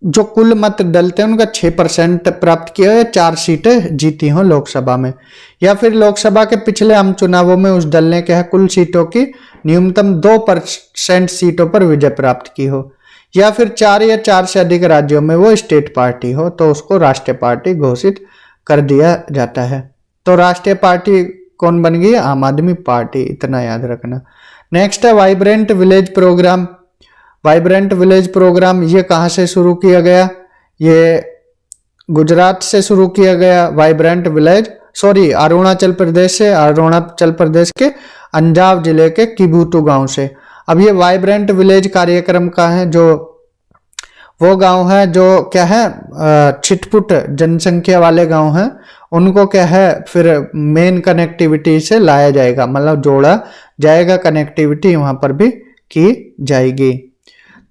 जो कुल मत डलते हैं उनका 6% प्राप्त किया है, 4 सीटें जीती हों लोकसभा में, या फिर लोकसभा के पिछले आम चुनावों में उस दल ने क्या है कुल सीटों की न्यूनतम 2% सीटों पर विजय प्राप्त की हो, या फिर 4 या 4 से अधिक राज्यों में वो स्टेट पार्टी हो, तो उसको राष्ट्रीय पार्टी घोषित कर दिया जाता है। तो राष्ट्रीय पार्टी कौन बन गई? आम आदमी पार्टी, इतना याद रखना। नेक्स्ट है Vibrant Village Programme. Vibrant Village Programme ये कहाँ से शुरू किया गया? ये गुजरात से शुरू किया गया। वाइब्रेंट विलेज अरुणाचल प्रदेश से, अरुणाचल प्रदेश के अंजाव जिले के किबुतु गांव से। अब ये वाइब्रेंट विलेज कार्यक्रम का है, जो वो गांव है जो क्या है छिटपुट जनसंख्या वाले गांव हैं, उनको क्या है फिर मेन कनेक्टिविटी से लाया जाएगा, मतलब जोड़ा जाएगा, कनेक्टिविटी वहां पर भी की जाएगी।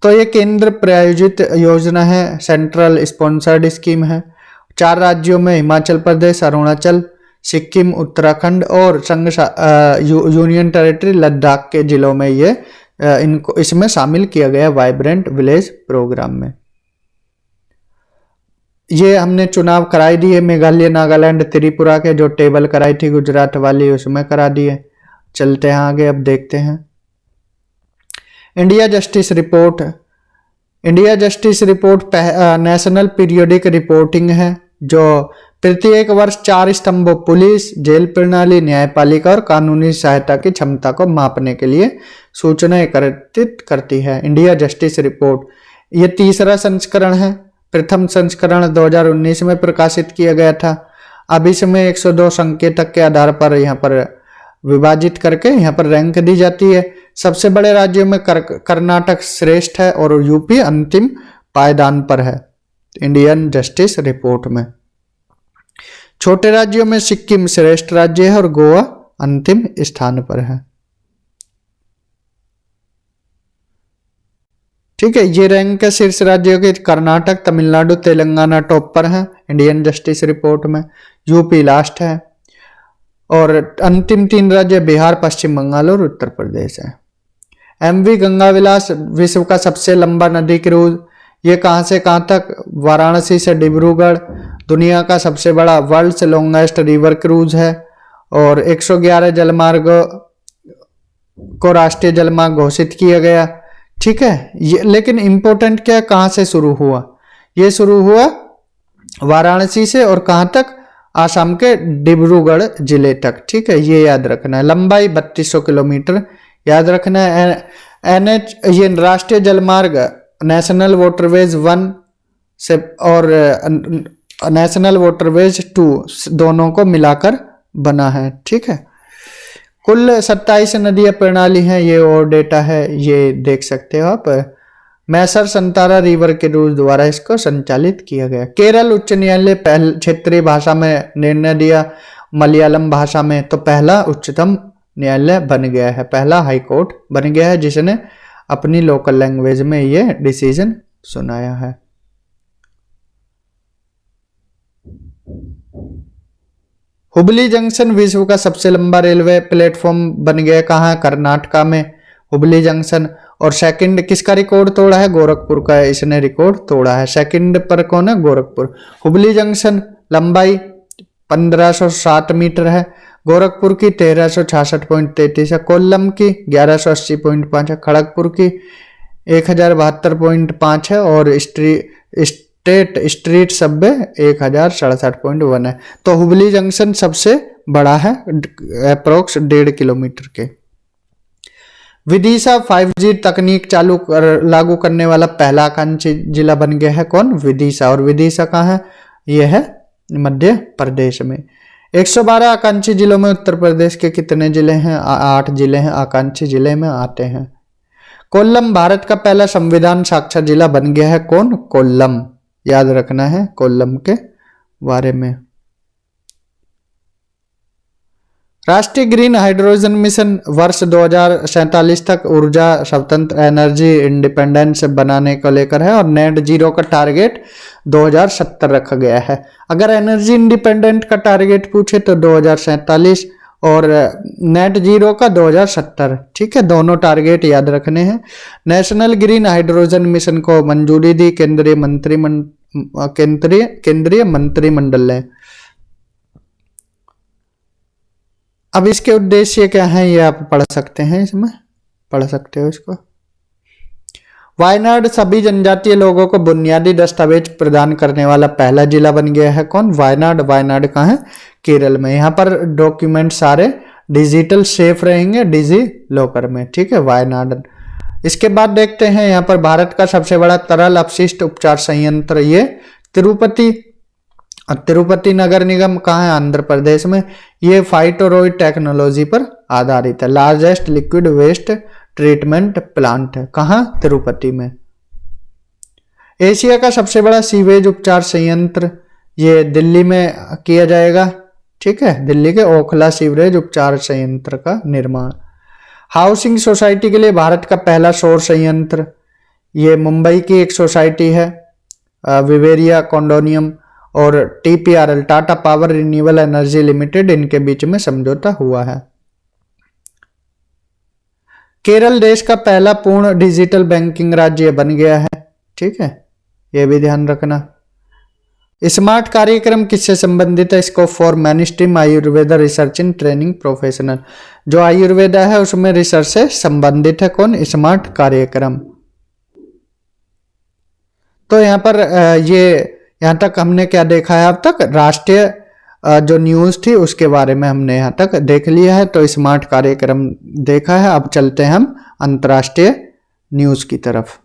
तो ये केंद्र प्रायोजित योजना है, सेंट्रल स्पॉन्सर्ड स्कीम है। 4 राज्यों में हिमाचल प्रदेश, अरुणाचल, सिक्किम, उत्तराखंड और संघ यूनियन टेरिटरी लद्दाख के जिलों में ये इनको इसमें शामिल किया गया वाइब्रेंट विलेज प्रोग्राम में। ये हमने चुनाव कराई दिए मेघालय, नागालैंड, त्रिपुरा के, जो टेबल कराई थी गुजरात वाली उसमें करा दिए। चलते हैं आगे, अब देखते हैं India justice report. India justice report national periodic reporting है, जो प्रत्येक वर्ष 4 स्तंभों पुलिस, जेल प्रणाली, न्यायपालिका और कानूनी सहायता की क्षमता को मापने के लिए सूचना एकत्रित करती है। इंडिया जस्टिस रिपोर्ट ये 3रा संस्करण है। प्रथम संस्करण 2019 में प्रकाशित किया गया था। अब इसमें 102 संकेतक के आधार पर यहाँ पर विभाजित करके यहाँ पर रैंक दी जाती है। सबसे बड़े राज्यों में कर्नाटक श्रेष्ठ है और यूपी अंतिम पायदान पर है इंडियन जस्टिस रिपोर्ट में। छोटे राज्यों में सिक्किम श्रेष्ठ राज्य है और गोवा अंतिम स्थान पर है। ठीक है, ये रैंक है शीर्ष राज्यों के। कर्नाटक, तमिलनाडु, तेलंगाना टॉप पर है इंडियन जस्टिस रिपोर्ट में, यूपी लास्ट है और अंतिम 3 राज्य बिहार, पश्चिम बंगाल और उत्तर प्रदेश है। एमवी गंगा विलास विश्व का सबसे लंबा नदी क्रूज, ये कहां से कहां तक? वाराणसी से डिब्रूगढ़, दुनिया का सबसे बड़ा वर्ल्ड्स लॉन्गेस्ट रिवर क्रूज है और 111 जलमार्ग को राष्ट्रीय जलमार्ग घोषित किया गया। ठीक है, ये लेकिन इंपॉर्टेंट क्या, कहां से शुरू हुआ? ये शुरू हुआ वाराणसी से और कहां तक? आसाम के डिब्रूगढ़ जिले तक। ठीक है, ये याद रखना है। लंबाई 3200 किलोमीटर याद रखना है। एनएच ये राष्ट्रीय जलमार्ग नेशनल वाटरवेज 1 से और नेशनल वाटरवेज 2 दोनों को मिलाकर बना है। ठीक है, कुल 27 नदियां प्रणाली हैं, ये और डेटा है, ये देख सकते हो आप। मैसर संतारा रिवर के रूल द्वारा इसको संचालित किया गया। केरल उच्च न्यायालय पहले क्षेत्रीय भाषा में निर्णय दिया, मलयालम भाषा में, तो पहला उच्चतम न्यायालय बन गया है, पहला हाई कोर्ट बन गया है जिसने अपनी लोकल लैंग्वेज में ये डिसीजन सुनाया है। हुबली जंक्शन विश्व का सबसे लंबा रेलवे प्लेटफॉर्म बन गया, कहाँ? कर्नाटका में हुबली जंक्शन। और सेकंड किसका रिकॉर्ड तोड़ा है? गोरखपुर का इसने रिकॉर्ड तोड़ा है। सेकंड पर कौन है? गोरखपुर। हुबली जंक्शन लंबाई 1507 मीटर है, गोरखपुर की 1366.33 है, कोल्लम की 1180.5 है, खड़गपुर की 1072.5 है और स्ट्रीट सबवे 1067.1 है। तो हुबली जंक्शन सबसे बड़ा है, अप्रोक्स 1.5 किलोमीटर के। विदिशा 5G तकनीक लागू करने वाला पहला आकांक्षी जिला बन गया है, कौन? विदिशा। और विदिशा कहाँ है? यह है मध्य प्रदेश में। 112 आकांक्षी जिलों में उत्तर प्रदेश के कितने जिले हैं? 8 जिले हैं आकांक्षी जिले में आते हैं। कोल्लम भारत का पहला संविधान साक्षर जिला बन गया है, कौन? कोल्लम। याद रखना है कोल्लम के बारे में। राष्ट्रीय ग्रीन हाइड्रोजन मिशन वर्ष 2047 तक ऊर्जा स्वतंत्र एनर्जी इंडिपेंडेंस बनाने को लेकर है और नेट जीरो का टारगेट 2070 रखा गया है। अगर एनर्जी इंडिपेंडेंट का टारगेट पूछे तो 2047 और नेट जीरो का 2070। ठीक है, दोनों टारगेट याद रखने हैं। नेशनल ग्रीन हाइड्रोजन मिशन को मंजूरी दी केंद्रीय मंत्रिमंडल ने। अब इसके उद्देश्य क्या है ये आप पढ़ सकते हैं, इसमें पढ़ सकते हो इसको। वायनाड सभी जनजातीय लोगों को बुनियादी दस्तावेज प्रदान करने वाला पहला जिला बन गया है। कौन? वायनाड। वायनाड कहाँ है? केरल में। यहाँ पर डॉक्यूमेंट सारे डिजिटल सेफ रहेंगे डिजी लॉकर में। ठीक है, वायनाड। इसके बाद देखते हैं यहाँ पर भारत का सबसे बड़ा तरल अपशिष्ट उपचार संयंत्र, ये तिरुपति नगर निगम कहाँ है? आंध्र प्रदेश में। ये फाइटोरॉइड टेक्नोलॉजी पर आधारित है। Largest liquid waste treatment plant है कहाँ? तिरुपति में। एशिया का सबसे बड़ा सीवेज उपचार संयंत्र ये दिल्ली में किया जाएगा। ठीक है, दिल्ली के ओखला सीवरेज उपचार संयंत्र का निर्माण। हाउसिंग सोसाइटी के लिए भारत का पहला सौर संयंत्र, ये मुंबई की एक सोसाइटी है, विवेरिया कॉन्डोनियम और TPRL Tata power renewable energy limited, इनके बीच में समझौता हुआ है। केरल देश का पहला पूर्ण डिजिटल बैंकिंग राज्य बन गया है। ठीक है, ये भी ध्यान रखना। स्मार्ट कार्यक्रम किससे संबंधित है? Scope for mainstream Ayurveda research in training professional, जो आयुर्वेदा है उसमें रिसर्च से संबंधित है। कौन? स्मार्ट कार्यक्रम। तो यहाँ पर ये यहाँ तक हमने क्या देखा है अब तक? राष्ट्रीय जो न्यूज़ थी उसके बारे में हमने यहाँ तक देख लिया है। तो स्मार्ट कार्यक्रम देखा है। अब चलते हैं हम अंतर्राष्ट्रीय न्यूज़ की तरफ।